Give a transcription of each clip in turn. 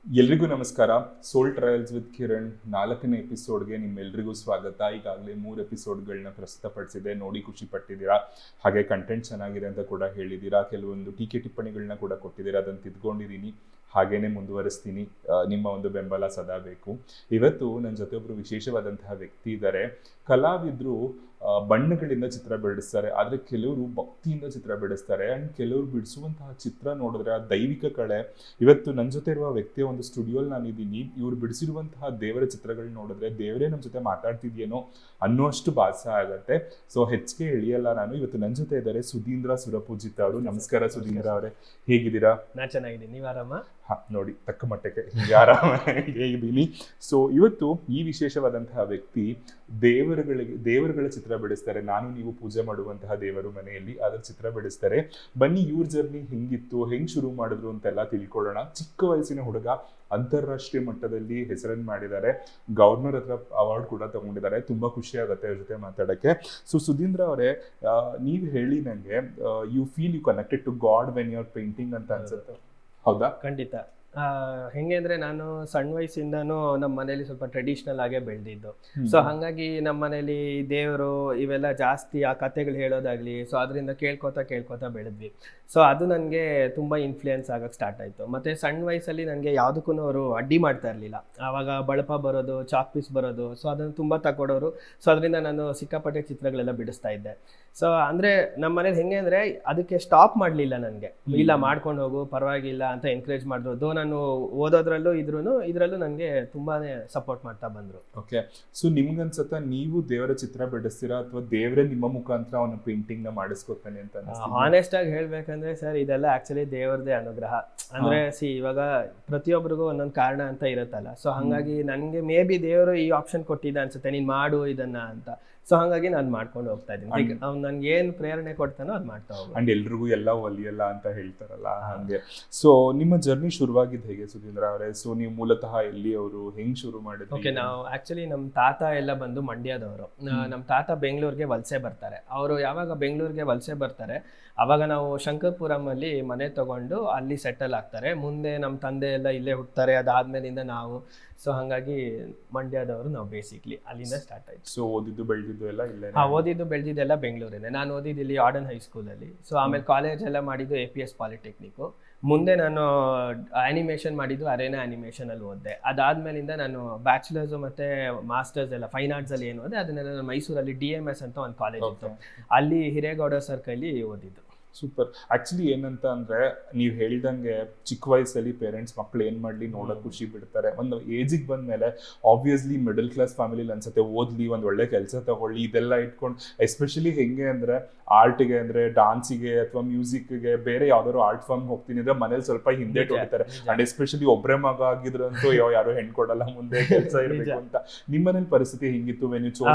ಎಲ್ರಿಗೂ ನಮಸ್ಕಾರ. ಸೋಲ್ trials with Kiran 4ನೇ ಎಪಿಸೋಡ್ಗೆ ನಿಮ್ಮೆಲ್ರಿಗೂ ಸ್ವಾಗತ. ಈಗಾಗಲೇ 3 ಎಪಿಸೋಡ್ಗಳನ್ನ ಪ್ರಸ್ತುತಪಡಿಸಿದೆ, ನೋಡಿ ಖುಷಿ ಪಟ್ಟಿದ್ದೀರಾ. ಹಾಗೆ ಕಂಟೆಂಟ್ ಚೆನ್ನಾಗಿದೆ ಅಂತ ಕೂಡ ಹೇಳಿದ್ದೀರಾ. ಕೆಲವೊಂದು ಟೀಕೆ ಟಿಪ್ಪಣಿಗಳನ್ನ ಕೂಡ ಕೊಟ್ಟಿದ್ದೀರಾ, ಅದನ್ನು ತಿದ್ಕೊಂಡಿದ್ದೀನಿ, ಹಾಗೇನೆ ಮುಂದುವರಿಸ್ತೀನಿ. ನಿಮ್ಮ ಒಂದು ಬೆಂಬಲ ಸದಾ ಬೇಕು. ಇವತ್ತು ನನ್ನ ಜೊತೆ ಒಬ್ಬರು ವಿಶೇಷವಾದಂತಹ ವ್ಯಕ್ತಿ ಇದ್ದಾರೆ. ಕಲಾವಿದರು ಬಣ್ಣಗಳಿಂದ ಚಿತ್ರ ಬಿಡಿಸ್ತಾರೆ, ಆದರೆ ಕೆಲವರು ಭಕ್ತಿಯಿಂದ ಚಿತ್ರ ಬಿಡಿಸ್ತಾರೆ. ಆ್ಯಂಡ್ ಕೆಲವರು ಬಿಡಿಸುವಂತಹ ಚಿತ್ರ ನೋಡಿದ್ರೆ ಆ ದೈವಿಕ ಕಳೆ. ಇವತ್ತು ನನ್ನ ಜೊತೆ ಇರುವ ವ್ಯಕ್ತಿಯ ಒಂದು ಸ್ಟುಡಿಯೋಲ್ಲಿ ನಾನಿದ್ದೀನಿ. ಇವ್ರು ಬಿಡಿಸಿರುವಂತಹ ದೇವರ ಚಿತ್ರಗಳನ್ನ ನೋಡಿದ್ರೆ ದೇವರೇ ನಮ್ಮ ಜೊತೆ ಮಾತಾಡ್ತಿದ್ಯೇನೋ ಅನ್ನುವಷ್ಟು ಭಾಸ ಆಗತ್ತೆ. ಸೊ ಹೆಚ್ಚಿಗೆ ಎಳಿಯಲ್ಲ ನಾನು. ಇವತ್ತು ನನ್ನ ಜೊತೆ ಇದ್ದಾರೆ ಸುಧೀಂದ್ರ ಸುರಪೂಜಿತ ಅವರು. ನಮಸ್ಕಾರ ಸುಧೀಂದ್ರ ಅವರೇ, ಹೇಗಿದ್ದೀರಾ? ನಾನು ಚೆನ್ನಾಗಿದ್ದೀನಿ, ನೀವು ಆರಾಮ? ನೋಡಿ, ತಕ್ಕ ಮಟ್ಟಕ್ಕೆ ಹೀಗೆ ಆರಾಮಾಗಿದ್ದೀನಿ. ಸೊ ಇವತ್ತು ಈ ವಿಶೇಷವಾದಂತಹ ವ್ಯಕ್ತಿ ದೇವರುಗಳ ಚಿತ್ರ ಬಿಡಿಸ್ತಾರೆ. ನಾನು ನೀವು ಪೂಜೆ ಮಾಡುವಂತಹ ದೇವರು ಮನೆಯಲ್ಲಿ ಅದರ ಚಿತ್ರ ಬಿಡಿಸ್ತಾರೆ. ಬನ್ನಿ, ಇವ್ರ ಜರ್ನಿ ಹೆಂಗಿತ್ತು, ಹೆಂಗ್ ಶುರು ಮಾಡಿದ್ರು ಅಂತೆಲ್ಲ ತಿಳ್ಕೊಳ್ಳೋಣ. ಚಿಕ್ಕ ವಯಸ್ಸಿನ ಹುಡುಗ, ಅಂತಾರಾಷ್ಟ್ರೀಯ ಮಟ್ಟದಲ್ಲಿ ಹೆಸರನ್ನು ಮಾಡಿದ್ದಾರೆ. ಗವರ್ನರ್ ಹತ್ರ ಅವಾರ್ಡ್ ಕೂಡ ತಗೊಂಡಿದ್ದಾರೆ. ತುಂಬಾ ಖುಷಿ ಆಗುತ್ತೆ ಅವ್ರ ಜೊತೆ ಮಾತಾಡಕ್ಕೆ. ಸೊ ಸುಧೀಂದ್ರ ಅವರೇ, ನೀವು ಹೇಳಿ ನನಗೆ, you feel you connected to god when you are painting ಅಂತ ಅನ್ಸುತ್ತೆ, ಹೌದಾ? ಖಂಡಿತ. ಹೆಂಗೆ ಅಂದರೆ, ನಾನು ಸಣ್ಣ ವಯಸ್ಸಿಂದನೂ ನಮ್ಮ ಮನೇಲಿ ಸ್ವಲ್ಪ ಟ್ರೆಡಿಷ್ನಲ್ ಆಗೇ ಬೆಳೆದಿದ್ದು. ಸೊ ಹಾಗಾಗಿ ನಮ್ಮ ಮನೇಲಿ ದೇವರು ಇವೆಲ್ಲ ಜಾಸ್ತಿ, ಆ ಕಥೆಗಳು ಹೇಳೋದಾಗ್ಲಿ, ಸೊ ಅದರಿಂದ ಕೇಳ್ಕೊತಾ ಬೆಳೆದ್ವಿ. ಸೊ ಅದು ನನಗೆ ತುಂಬ ಇನ್ಫ್ಲೂಯೆನ್ಸ್ ಆಗಕ್ಕೆ ಸ್ಟಾರ್ಟ್ ಆಯಿತು. ಮತ್ತು ಸಣ್ಣ ವಯಸ್ಸಲ್ಲಿ ನನಗೆ ಯಾವುದಕ್ಕೂ ಅವರು ಅಡ್ಡಿ ಮಾಡ್ತಾ ಇರಲಿಲ್ಲ. ಆವಾಗ ಬಳಪ ಬರೋದು, ಚಾಕ್ ಪೀಸ್ ಬರೋದು, ಸೊ ಅದನ್ನು ತುಂಬ ತಗೊಡೋರು. ಸೊ ಅದರಿಂದ ನಾನು ಸಿಕ್ಕಾಪಟ್ಟೆ ಚಿತ್ರಗಳೆಲ್ಲ ಬಿಡಿಸ್ತಾ ಇದ್ದೆ. ಸೊ ಅಂದರೆ ನಮ್ಮ ಮನೇಲಿ ಹೆಂಗೆ ಅಂದರೆ, ಅದಕ್ಕೆ ಸ್ಟಾಪ್ ಮಾಡಲಿಲ್ಲ ನನಗೆ. ಇಲ್ಲ, ಮಾಡ್ಕೊಂಡು ಹೋಗು, ಪರವಾಗಿಲ್ಲ ಅಂತ ಎನ್ಕರೇಜ್ ಮಾಡಿದ್ರು. ನಾನು ಓದೋದ್ರಲ್ಲೂ ಇದರಲ್ಲೂ ನನಗೆ ತುಂಬಾನೇ ಸಪೋರ್ಟ್ ಮಾಡ್ತಾ ಬಂದ್ರು. ಓಕೆ. ಸೊ ನಿಮ್ಗನ್ಸತ್ತ ನೀವು ದೇವರ ಚಿತ್ರ ಬಿಡಿಸ್ತೀರಾ ಅಥವಾ ದೇವರೇ ನಿಮ್ಮ ಮುಖಾಂತರ ಅವನ ಪೇಂಟಿಂಗ್ ನ ಮಾಡಿಸ್ಕೊತಾನೆ ಅಂತ? ಹಾನೆಸ್ಟ್ ಆಗಿ ಹೇಳ್ಬೇಕಂದ್ರೆ ಸರ್, ಇದೆಲ್ಲ ಆಕ್ಚುಲಿ ದೇವರದೇ ಅನುಗ್ರಹ. ಅಂದ್ರೆ ಇವಾಗ ಪ್ರತಿಯೊಬ್ಬರಿಗೂ ಒಂದೊಂದು ಕಾರಣ ಅಂತ ಇರುತ್ತಲ್ಲ. ಸೊ ಹಾಗಾಗಿ ನನಗೆ ಮೇ ಬಿ ದೇವರು ಈ ಆಪ್ಷನ್ ಕೊಟ್ಟಿದ್ದ ಅನ್ಸುತ್ತೆ, ನೀನ್ ಮಾಡು ಇದನ್ನ ಅಂತ. ಸೊ ಹಾಗಾಗಿ ನಾನು ಮಾಡ್ಕೊಂಡು ಹೋಗ್ತಾ ಇದ್ದೀನಿ. ಅವ್ನು ನನ್ಗೆ ಏನ್ ಪ್ರೇರಣೆ ಕೊಡ್ತಾನೋ ಅದು ಮಾಡ್ತಾ ಹೋಗ್ತೀನಿ. ಅಂಡ್ ಎಲ್ರಿಗೂ ಎಲ್ಲ ಒಲಿಯಲ್ಲ ಅಂತ ಹೇಳ್ತಾರಲ್ಲ, ಹಂಗೆ. ಸೊ ನಿಮ್ಮ ಜರ್ನಿ ಶುರುವಾಗಿದ್ದು ಹೇಗೆ ಸುಧೀಂದ್ರ ಅವರೇ? ಸೊ ನೀವು ಮೂಲತಃ ಎಲ್ಲಿಯವರು, ಹೆಂಗ್ ಶುರು ಮಾಡಿದ್ರಿ? ಓಕೆ, ನಾವು ಆಕ್ಚುಲಿ ನಮ್ಮ ತಾತ ಎಲ್ಲ ಬಂದು ಮಂಡ್ಯದವರು. ನಮ್ಮ ತಾತ ಬೆಂಗಳೂರಿಗೆ ವಲಸೆ ಬರ್ತಾರೆ. ಅವರು ಯಾವಾಗ ಬೆಂಗಳೂರಿಗೆ ವಲಸೆ ಬರ್ತಾರೆ, ಅವಾಗ ನಾವು ಶಂಕರ್ಪುರಂ ಅಲ್ಲಿ ಮನೆ ತಗೊಂಡು ಅಲ್ಲಿ ಸೆಟಲ್ ಆಗ್ತಾರೆ. ಮುಂದೆ ನಮ್ಮ ತಂದೆ ಎಲ್ಲ ಇಲ್ಲೇ ಹುಡ್ತಾರೆ. ಅದಾದ್ಮೇಲಿಂದ ನಾವು, ಸೊ ಹಾಗಾಗಿ ಮಂಡ್ಯದವರು ನಾವು ಬೇಸಿಕ್ಲಿ ಅಲ್ಲಿಂದ ಸ್ಟಾರ್ಟ್ ಆಯ್ತು. ಸೊ ಓದಿದ್ದು ಬೆಳೆದಿದ್ದು ಎಲ್ಲ ಇಲ್ಲೇ? ಓದಿದ್ದು ಬೆಳೆದಿದ್ದೆಲ್ಲ ಬೆಂಗಳೂರೇನೆ. ನಾನು ಓದಿದ್ದು ಇಲ್ಲಿ ಆರ್ಡನ್ ಹೈಸ್ಕೂಲಲ್ಲಿ. ಸೊ ಆಮೇಲೆ ಕಾಲೇಜ್ ಎಲ್ಲ ಮಾಡಿದ್ದು APS ಪಾಲಿಟೆಕ್ನಿಕ್. ಮುಂದೆ ನಾನು ಆನಿಮೇಷನ್ ಮಾಡಿದ್ದು ಅರೇನಾ ಆನಿಮೇಷನ್ ಅಲ್ಲಿ ಓದಿದೆ. ಅದಾದ್ಮೇಲಿಂದ ನಾನು ಬ್ಯಾಚುಲರ್ಸ್ ಮತ್ತೆ ಮಾಸ್ಟರ್ಸ್ ಎಲ್ಲ ಫೈನ್ ಆರ್ಟ್ಸ್ ಅಲ್ಲಿ ಏನು ಓದಿದೆ, ಅದನ್ನೆಲ್ಲ ನಾನು ಮೈಸೂರಲ್ಲಿ DMS ಅಂತ ಒಂದು ಕಾಲೇಜ್ ಇತ್ತು, ಅಲ್ಲಿ ಹಿರೇಗೌಡ ಸರ್ ಕೈಲಿ ಓದಿದ್ದು. ಸೂಪರ್. ಆಕ್ಚುಲಿ ಏನಂತ ಅಂದ್ರೆ, ನೀವು ಹೇಳಿದಂಗೆ ಚಿಕ್ಕ ವಯಸ್ಸಲ್ಲಿ ಪೇರೆಂಟ್ಸ್ ಮಕ್ಳು ಏನ್ ಮಾಡ್ಲಿ ನೋಡಕ್ ಖುಷಿ ಬಿಡ್ತಾರೆ. ಒಂದು ಏಜಿಗೆ ಬಂದ್ಮೇಲೆ ಆಬ್ವಿಯಸ್ಲಿ ಮಿಡಲ್ ಕ್ಲಾಸ್ ಫ್ಯಾಮಿಲಿಲಿ ಅನ್ಸುತ್ತೆ, ಓದ್ಲಿ, ಒಂದ್ ಒಳ್ಳೆ ಕೆಲಸ ತಗೊಳ್ಳಿ, ಇದೆಲ್ಲ ಇಟ್ಕೊಂಡು. ಎಸ್ಪೆಷಲಿ ಹೆಂಗೆ ಅಂದ್ರೆ, ಆರ್ಟ್ಗೆ ಅಂದ್ರೆ ಡಾನ್ಸಿಗೆ ಅಥವಾ ಮ್ಯೂಸಿಕ್ಗೆ ಬೇರೆ ಯಾವ್ದಾದ್ರು ಆರ್ಟ್ ಫಾರ್ಮ್ ಹೋಗ್ತೀನಿ ಅಂದ್ರೆ ಮನೇಲಿ ಸ್ವಲ್ಪ ಹಿಂದೆ ಹೊಡಿತಾರೆ. ಅಂಡ್ ಎಸ್ಪೆಷಲಿ ಒಬ್ಬರೇ ಮಗ ಆಗಿದ್ರಂತೂ ಯಾರು ಹೆಣ್ ಕೊಡಲ್ಲ, ಮುಂದೆ ಕೆಲಸ ಇರಬೇಕು ಅಂತ. ನಿಮ್ಮ ಮನೇಲಿ ಪರಿಸ್ಥಿತಿ ಹೆಂಗಿತ್ತು?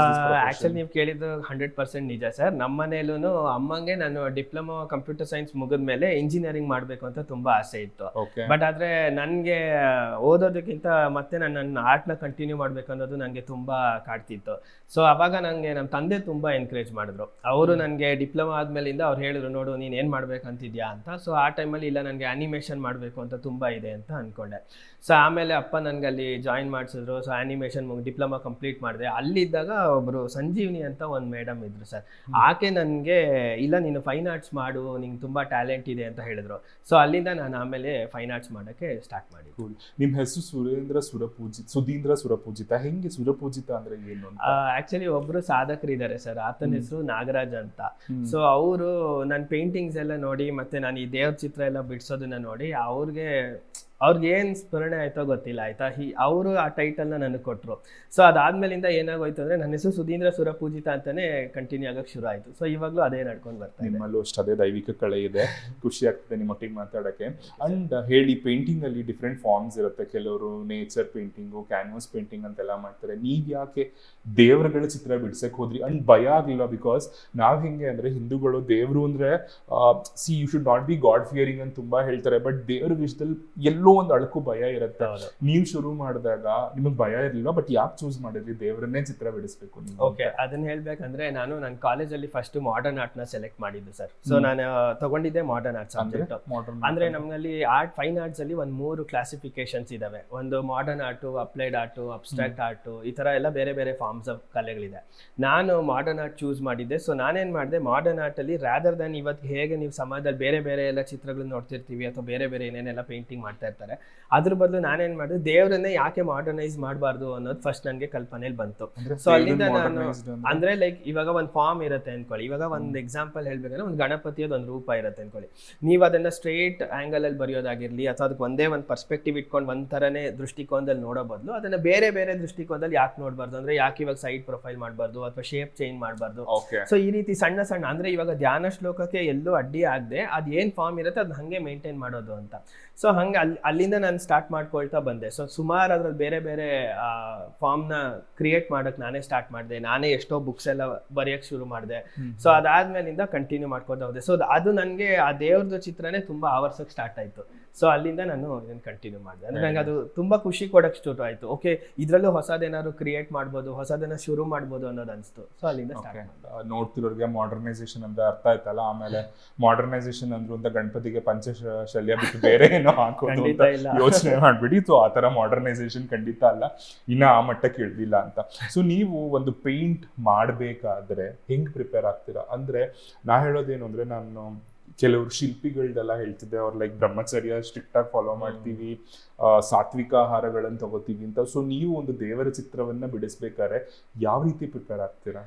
ಆಕ್ಚುಲಿ ನೀವು ಕೇಳಿದ್ದು 100% ನಿಜ ಸರ್. ನಮ್ಮ ಮನೇಲೂ ಅಮ್ಮಂಗೆ ನಾನು ಡಿಪ್ಲೊಮಾ ಕಂಪ್ಯೂಟರ್ ಸೈನ್ಸ್ ಮುಗಿದ್ಮೇಲೆ ಇಂಜಿನಿಯರಿಂಗ್ ಮಾಡಬೇಕು ಅಂತ ತುಂಬಾ ಆಸೆ ಇತ್ತು. ಬಟ್ ಆದ್ರೆ ನನಗೆ ಓದೋದಕ್ಕಿಂತ ಮತ್ತೆ ನನ್ನ ಆರ್ಟ್ನ ಕಂಟಿನ್ಯೂ ಮಾಡ್ಬೇಕು ಅನ್ನೋದು ನನಗೆ ತುಂಬಾ ಕಾಡ್ತಿತ್ತು. ಸೊ ಅವಾಗ ನನಗೆ ನಮ್ಮ ತಂದೆ ತುಂಬಾ ಎನ್ಕರೇಜ್ ಮಾಡಿದ್ರು. ಅವರು ನನಗೆ ಡಿಪ್ಲೊಮಾ ಆದ್ಮೇಲಿಂದ ಅವ್ರು ಹೇಳಿದ್ರು, ನೋಡು ನೀನ್ ಏನ್ ಮಾಡ್ಬೇಕಂತಿದ್ಯಾ ಅಂತ. ಸೊ ಆ ಟೈಮಲ್ಲಿ ಇಲ್ಲ, ನನಗೆ ಆನಿಮೇಷನ್ ಮಾಡಬೇಕು ಅಂತ ತುಂಬಾ ಇದೆ ಅಂತ ಅನ್ಕೊಂಡೆ. ಸೊ ಆಮೇಲೆ ಅಪ್ಪ ನನ್ಗೆ ಅಲ್ಲಿ ಜಾಯಿನ್ ಮಾಡಿಸಿದ್ರು. ಸೊ ಆನಿಮೇಷನ್ ಡಿಪ್ಲೊಮಾ ಕಂಪ್ಲೀಟ್ ಮಾಡಿದೆ. ಅಲ್ಲಿದ್ದಾಗ ಒಬ್ರು ಸಂಜೀವಿನಿ ಅಂತ ಒಂದು ಮೇಡಮ್ ಇದ್ರು ಸರ್. ಆಕೆ ನನಗೆ, ಇಲ್ಲ ನೀನು ಫೈನ್ ಆರ್ಟ್ಸ್ ಮಾಡು, ನಿಂಗೆ ತುಂಬಾ ಟ್ಯಾಲೆಂಟ್ ಇದೆ ಅಂತ ಹೇಳಿದ್ರು. ಸೊ ಅಲ್ಲಿಂದ ನಾನು ಆಮೇಲೆ ಫೈನ್ ಆರ್ಟ್ಸ್ ಮಾಡಕ್ಕೆ ಸ್ಟಾರ್ಟ್ ಮಾಡಿ. ನಿಮ್ಮ ಹೆಸರು ಸುಧೀಂದ್ರ ಸುರಪೂಜಿತ. ಹೆಂಗೆ ಸುರಪೂಜಿತ ಅಂದ್ರೆ ಏನು? ಆಕ್ಚುಲಿ ಒಬ್ರು ಸಾಧಕರು ಇದ್ದಾರೆ ಸರ್, ಆತನ ಹೆಸರು ನಾಗರಾಜ್ ಅಂತ. ಸೊ ಅವರು ನನ್ನ ಪೇಂಟಿಂಗ್ಸ್ ಎಲ್ಲ ನೋಡಿ, ಮತ್ತೆ ನಾನು ಈ ದೇವ್ರ ಚಿತ್ರ ಎಲ್ಲ ಬಿಡಿಸೋದನ್ನ ನೋಡಿ ಅವ್ರಿಗೆ ಏನ್ ಸ್ಮರಣೆ ಆಯ್ತೋ ಗೊತ್ತಿಲ್ಲ, ಆಯ್ತಾ. ಅವರು ಆ ಟೈಟಲ್ ನ ನನಗೆ ಕೊಟ್ರು. ಸೊ ಅದಾದ್ಮೇಲಿಂದ ಏನಾಗೋಯ್ತು ಅಂದ್ರೆ, ನನ್ನ ಹೆಸರು ಸುಧೀಂದ್ರ ಸುರಪೂಜಿತ ಅಂತಾನೆ ಕಂಟಿನ್ಯೂ ಆಗಕ್ಕೆ ಶುರು ಆಯ್ತು. ಸೊ ಇವಾಗ್ಲೂ ಅದೇ ನಡ್ಕೊಂಡು ಬರ್ತಾ ಇದೆ. ನಿಮ್ಮಲ್ಲೂ ಅಷ್ಟು ಅದೇ ದೈವಿಕ ಕಳೆ ಇದೆ. ಖುಷಿ ಆಗ್ತದೆ ನಿಮ್ಮೊಟ್ಟಿಗೆ ಮಾತಾಡಕ್ಕೆ. ಅಂಡ್ ಹೇಳಿ, ಪೇಂಟಿಂಗ್ ಅಲ್ಲಿ ಡಿಫ್ರೆಂಟ್ ಫಾರ್ಮ್ಸ್ ಇರುತ್ತೆ. ಕೆಲವರು ನೇಚರ್ ಪೇಂಟಿಂಗು, ಕ್ಯಾನ್ವಾಸ್ ಪೇಂಟಿಂಗ್ ಅಂತೆಲ್ಲ ಮಾಡ್ತಾರೆ. ನೀವ್ ಯಾಕೆ ದೇವರುಗಳ ಚಿತ್ರ ಬಿಡ್ಸಕ್ ಹೋದ್ರಿ? ಅಂಡ್ ಭಯ ಆಗ್ಲಿಲ್ಲ? ಬಿಕಾಸ್ ನಾವ್ ಹೆಂಗೆ ಅಂದ್ರೆ, ಹಿಂದೂಗಳು ದೇವ್ರು ಅಂದ್ರೆ you should not be god fearing ಅಂತ ತುಂಬಾ ಹೇಳ್ತಾರೆ. ಬಟ್ ದೇವ್ರ ವಿಷಯದಲ್ಲಿ ಎಲ್ಲೂ ಎಲ್ಲೋ ಒಂದು ಅಳಕು ಭಯ ಇರುತ್ತೆ. ಹೌದು. ನೀವು ಶುರು ಮಾಡಿದಾಗ ನಿಮಗೆ ಭಯ ಇರ್ಲಿಲ್ವಾ? ಬಟ್ ಯಾಕೆ ಚೂಸ್ ಮಾಡಿದ್ರಿ ದೇವರನ್ನೇ ಚಿತ್ರ ಬಿಡಿಸ್ಬೇಕು ನೀವು? ಓಕೆ, ಅದನ್ನ ಹೇಳ್ಬೇಕಂದ್ರೆ ನಾನು ನನ್ನ ಕಾಲೇಜಲ್ಲಿ ಫಸ್ಟ್ ಮಾಡರ್ನ್ ಆರ್ಟ್ ನ ಸೆಲೆಕ್ಟ್ ಮಾಡಿದ್ದು ಸರ್. ಸೊ ನಾನು ತಗೊಂಡಿದ್ದೆ ಮಾಡರ್ನ್ ಆರ್ಟ್ ಸಬ್ಜೆಕ್ಟ್. ಅಂದ್ರೆ ನಮ್ಮಲ್ಲಿ ಫೈನ್ ಆರ್ಟ್ಸ್ ಅಲ್ಲಿ ಒಂದು 3 ಕ್ಲಾಸಿಫಿಕೇಶನ್ಸ್ ಇದಾವೆ. ಒಂದು modern art, applied art, abstract art, ಈ ತರ ಎಲ್ಲ ಬೇರೆ ಬೇರೆ ಫಾರ್ಮ್ಸ್ ಆಫ್ ಕಲೆಗಳಿದೆ. ನಾನು ಮಾಡರ್ನ್ ಆರ್ಟ್ ಚೂಸ್ ಮಾಡಿದ್ದೆ. ಸೊ ನಾನೇನ್ ಮಾಡಿದೆ, ಮಾಡರ್ನ್ ಆರ್ಟ್ ಅಲ್ಲಿ ರಾದರ್ ದನ್ ಇವತ್ತು ಹೇಗೆ ನೀವು ಸಮಾಜದಲ್ಲಿ ಬೇರೆ ಬೇರೆ ಎಲ್ಲ ಚಿತ್ರಗಳನ್ನ ನೋಡ್ತಿರ್ತೀವಿ ಅಥವಾ ಬೇರೆ ಬೇರೆ ಏನೇನೆಲ್ಲ ಪೇಂಟಿಂಗ್ ಮಾಡ್ತಾ ಇರ್ತಾರೆ, ಅದ್ರ ಬದಲು ನಾನೇನ್ ಮಾಡಿದೆ, ದೇವರನ್ನೇ ಯಾಕೆ ಮಾಡರ್ನೈಸ್ ಮಾಡಬಾರ್ದು ಅನ್ನೋದು ಫಸ್ಟ್ ನನಗೆ ಕಲ್ಪನೆಯಲ್ಲಿ ಬಂತು. ಸೊ ಅಲ್ಲಿಂದ ನಾನು ಅಂದ್ರೆ ಲೈಕ್ ಇವಾಗ ಒಂದು ಫಾರ್ಮ್ ಇರುತ್ತೆ ಅನ್ಕೊಳ್ಳಿ. ಇವಾಗ ಒಂದು ಎಕ್ಸಾಂಪಲ್ ಹೇಳ್ಬೇಕಂದ್ರೆ ಒಂದು ಗಣಪತಿಯದ ಒಂದು ರೂಪ ಇರುತ್ತೆ ಅನ್ಕೊಳ್ಳಿ. ನೀವು ಅದನ್ನ ಸ್ಟ್ರೇಟ್ ಆಂಗಲ್ ಅಲ್ಲಿ ಬರೆಯೋದಾಗಿರ್ಲಿ ಅಥವಾ ಅದಕ್ಕೆ ಒಂದೇ ಒಂದು ಪರ್ಸ್ಪೆಕ್ಟಿವ್ ಇಟ್ಕೊಂಡು ಒಂದ್ ತರನೇ ದೃಷ್ಟಿಕೋನದಲ್ಲಿ ನೋಡೋ ಬದಲು ಅದನ್ನ ಬೇರೆ ಬೇರೆ ದೃಷ್ಟಿಕೋನದಲ್ಲಿ ಯಾಕೆ ನೋಡಬಾರ್ದು, ಅಂದ್ರೆ ಯಾಕೆ ಇವಾಗ ಸೈಡ್ ಪ್ರೊಫೈಲ್ ಮಾಡಬಾರ್ದು ಅಥವಾ ಶೇಪ್ ಚೇಂಜ್ ಮಾಡಬಾರ್ದು. ಸೊ ಈ ರೀತಿ ಸಣ್ಣ ಸಣ್ಣ ಅಂದ್ರೆ ಇವಾಗ ಧ್ಯಾನ ಶ್ಲೋಕಕ್ಕೆ ಎಲ್ಲೂ ಅಡ್ಡಿ ಆಗದೆ ಅದ್ ಏನ್ ಫಾರ್ಮ್ ಇರುತ್ತೆ ಅದ್ ಹಂಗೆ ಮೇಂಟೈನ್ ಮಾಡೋದು ಅಂತ. ಸೊ ಹಂಗೆ ಅಲ್ಲಿಂದ ನಾನು ಸ್ಟಾರ್ಟ್ ಮಾಡ್ಕೊಳ್ತಾ ಬಂದೆ. ಸೊ ಸುಮಾರು ಅದ್ರಲ್ಲಿ ಬೇರೆ ಬೇರೆ ಫಾರ್ಮ್ ನ ಕ್ರಿಯೇಟ್ ಮಾಡಕ್ ನಾನೇ ಸ್ಟಾರ್ಟ್ ಮಾಡಿದೆ. ನಾನೇ ಎಷ್ಟೋ ಬುಕ್ಸ್ ಎಲ್ಲ ಬರೆಯಕ್ ಶುರು ಮಾಡಿದೆ. ಸೊ ಅದಾದ್ಮೇಲಿಂದ ಕಂಟಿನ್ಯೂ ಮಾಡ್ಕೊತಾ ಹೋದೆ. ಸೊ ಅದು ನನಗೆ ಆ ದೇವ್ರದ್ದು ಚಿತ್ರನೇ ತುಂಬಾ ಆವರ್ಸಕ್ ಸ್ಟಾರ್ಟ್ ಆಯ್ತು. ಸೊ ಅಲ್ಲಿಂದ ನಾನು ಇದನ್ನ ಕಂಟಿನ್ಯೂ ಮಾಡಿದೆ. ಅಂದ್ರೆ ನಂಗೆ ಅದು ತುಂಬಾ ಖುಷಿ ಕೊಡಕ್ ಶುರು ಆಯ್ತು. ಓಕೆ, ಇದ್ರಲ್ಲೂ ಹೊಸದೇನಾದ್ರು ಕ್ರಿಯೇಟ್ ಮಾಡ್ಬೋದು, ಹೊಸದನ್ನ ಶುರು ಮಾಡ್ಬೋದು ಅನ್ನೋದು ಅನ್ಸ್ತು. ಸೊ ಅಲ್ಲಿಂದ ನೋಡ್ತಿರೋರಿಗೆ ಮಾಡರ್ನೈಸೇಷನ್ ಅಂದ್ರೆ ಅರ್ಥ ಆಯ್ತಲ್ಲ. ಆಮೇಲೆ ಮಾಡರ್ನೈಸೇಷನ್ ಅಂದ್ರು ಅಂತ ಗಣಪತಿಗೆ ಪಂಚಶಲ್ಯ ಬಿಟ್ಟು ಬೇರೆ ಏನೋ ಹಾಕೋದು ಅಂತ ಯೋಚನೆ ಮಾಡ್ಬಿಡಿ. ಸೊ ಆ ತರ ಮಾಡರ್ನೈಸೇಷನ್ ಖಂಡಿತ ಅಲ್ಲ, ಇನ್ನ ಆ ಮಟ್ಟಕ್ಕೆ ಇಳ್ದಿಲ್ಲ ಅಂತ. ಸೊ ನೀವು ಒಂದು ಪೇಂಟ್ ಮಾಡ್ಬೇಕಾದ್ರೆ ಹೆಂಗ್ ಪ್ರಿಪೇರ್ ಆಗ್ತೀರಾ? ಅಂದ್ರೆ ನಾ ಹೇಳೋದೇನು ಅಂದ್ರೆ, ನಾನು ಕೆಲವರು ಶಿಲ್ಪಿಗಳ್ದೆಲ್ಲ ಹೇಳ್ತಿದ್ದೆ, ಅವ್ರು ಲೈಕ್ ಬ್ರಹ್ಮಚರ್ಯ ಸ್ಟ್ರಿಕ್ಟ್ ಆಗಿ ಫಾಲೋ ಮಾಡ್ತೀವಿ, ಸಾತ್ವಿಕ ಆಹಾರಗಳನ್ನು ತಗೋತೀವಿ ಅಂತ. ಸೊ ನೀವು ಒಂದು ದೇವರ ಚಿತ್ರವನ್ನ ಬಿಡಿಸ್ಬೇಕಾದ್ರೆ ಯಾವ ರೀತಿ ಪ್ರಿಪೇರ್ ಆಗ್ತೀರಾ?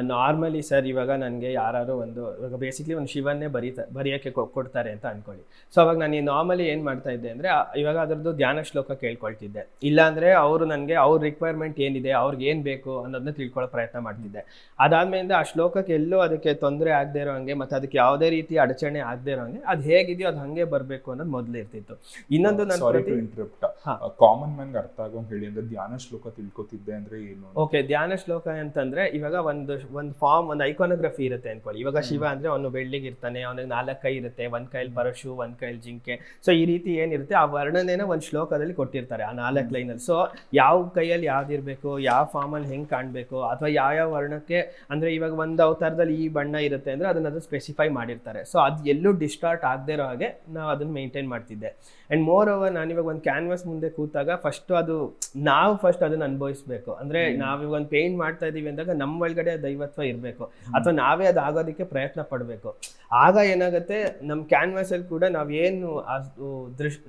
ನಾರ್ಮಲಿ ಸರ್, ಇವಾಗ ನನಗೆ ಯಾರು ಇವಾಗ ಬೇಸಿಕ್ಲಿ ಒಂದು ಶಿವನ್ನೇ ಬರೆಯೋಕ್ಕೆ ಕೊಡ್ತಾರೆ ಅಂತ ಅನ್ಕೊಳ್ಳಿ. ಸೊ ಅವಾಗ ನಾನು ನಾರ್ಮಲಿ ಏನು ಮಾಡ್ತಾ ಇದ್ದೆ ಅಂದರೆ, ಇವಾಗ ಅದರದ್ದು ಧ್ಯಾನ ಶ್ಲೋಕ ಕೇಳ್ಕೊಳ್ತಿದ್ದೆ. ಇಲ್ಲಾಂದರೆ ಅವರು ನನಗೆ ಅವ್ರ ರಿಕ್ವೈರ್ಮೆಂಟ್ ಏನಿದೆ, ಅವ್ರಿಗೆ ಏನು ಬೇಕು ಅನ್ನೋದನ್ನ ತಿಳ್ಕೊಳ್ಳೋ ಪ್ರಯತ್ನ ಮಾಡ್ತಿದ್ದೆ. ಅದಾದ್ಮೇಲಿಂದ ಆ ಶ್ಲೋಕಕ್ಕೆ ಎಲ್ಲೂ ಅದಕ್ಕೆ ತೊಂದರೆ ಆಗದೆ ಇರೋ ಹಂಗೆ ಮತ್ತು ಅದಕ್ಕೆ ಯಾವುದೇ ರೀತಿ ಅಡಚಣೆ ಆಗದೆ ಇರೋ ಹಂಗೆ ಅದು ಹೇಗಿದೆಯೋ ಅದು ಹಾಗೆ ಬರಬೇಕು ಅನ್ನೋದು ಮೊದಲು ಇರ್ತಿತ್ತು. ಇನ್ನೊಂದು ಕಾಮನ್ ಮ್ಯಾನ್ಗೆ ಅರ್ಥ ಆಗೋ ಹೇಳಿ ಅಂದ್ರೆ, ಧ್ಯಾನ ಶ್ಲೋಕ ತಿಳ್ಕೊತಿದ್ದೆ ಅಂದ್ರೆ ಏನು? ಓಕೆ, ಧ್ಯಾನ ಶ್ಲೋಕ ಅಂತಂದ್ರೆ ಇವಾಗ ಒಂದು ಫಾರ್ಮ್, ಒಂದು ಐಕಾನೋಗ್ರಫಿ ಇರುತ್ತೆ ಅನ್ಕೊಳ್ಳಿ. ಇವಾಗ ಶಿವ ಅಂದ್ರೆ ಅವನು ಬೆಳ್ಳಿಗೆ ಇರ್ತಾನೆ, ಅವನಿಗೆ 4 ಕೈ ಇರುತ್ತೆ, ಒಂದ್ ಕೈಲಿ ಪರಶು, ಒಂದ್ ಕೈಲಿ ಜಿಂಕೆ. ಸೊ ಈ ರೀತಿ ಏನಿರುತ್ತೆ ಆ ವರ್ಣನೆನ ಒಂದು ಶ್ಲೋಕದಲ್ಲಿ ಕೊಟ್ಟಿರ್ತಾರೆ, ಆ 4 ಲೈನಲ್ಲಿ. ಸೊ ಯಾವ ಕೈಯಲ್ಲಿ ಯಾವ್ದಿರ್ಬೇಕು, ಯಾವ ಫಾರ್ಮ್ ಅಲ್ಲಿ ಹೆಂಗ್ ಕಾಣ್ಬೇಕು, ಅಥವಾ ಯಾವ ವರ್ಣಕ್ಕೆ ಅಂದ್ರೆ ಇವಾಗ ಒಂದು ಅವತಾರದಲ್ಲಿ ಈ ಬಣ್ಣ ಇರುತ್ತೆ ಅಂದ್ರೆ ಅದನ್ನ ಸ್ಪೆಸಿಫೈ ಮಾಡಿರ್ತಾರೆ. ಸೊ ಅದು ಎಲ್ಲೂ ಡಿಸ್ಟಾರ್ಟ್ ಆಗದೆ ಇರೋ ಹಾಗೆ ನಾವು ಅದನ್ನ ಮೇಂಟೈನ್ ಮಾಡ್ತಿದ್ದೆ. ಅಂಡ್ ಮೋರ್ ಓವರ್, ನಾನಿವಾಗ ಒಂದು ಕ್ಯಾನ್ವಾಸ್ ಮುಂದೆ ಕೂತಾಗ ನಾವು ಫಸ್ಟ್ ಅದನ್ನ ಅನುಭವಿಸ್ಬೇಕು. ಅಂದ್ರೆ ನಾವಿವಾಗ ಒಂದು ಪೇಂಟ್ ಮಾಡ್ತಾ ಇದೀವಿ ಅಂದಾಗ ನಮ್ಮ ಒಳಗಡೆ ದೈವತ್ವ ಇರಬೇಕು, ಅಥವಾ ನಾವೇ ಅದು ಆಗೋದಕ್ಕೆ ಪ್ರಯತ್ನ ಪಡಬೇಕು. ಆಗ ಏನಾಗುತ್ತೆ, ನಮ್ಮ ಕ್ಯಾನ್ವಾಸ್ ಅಲ್ಲಿ ಕೂಡ ನಾವೇನು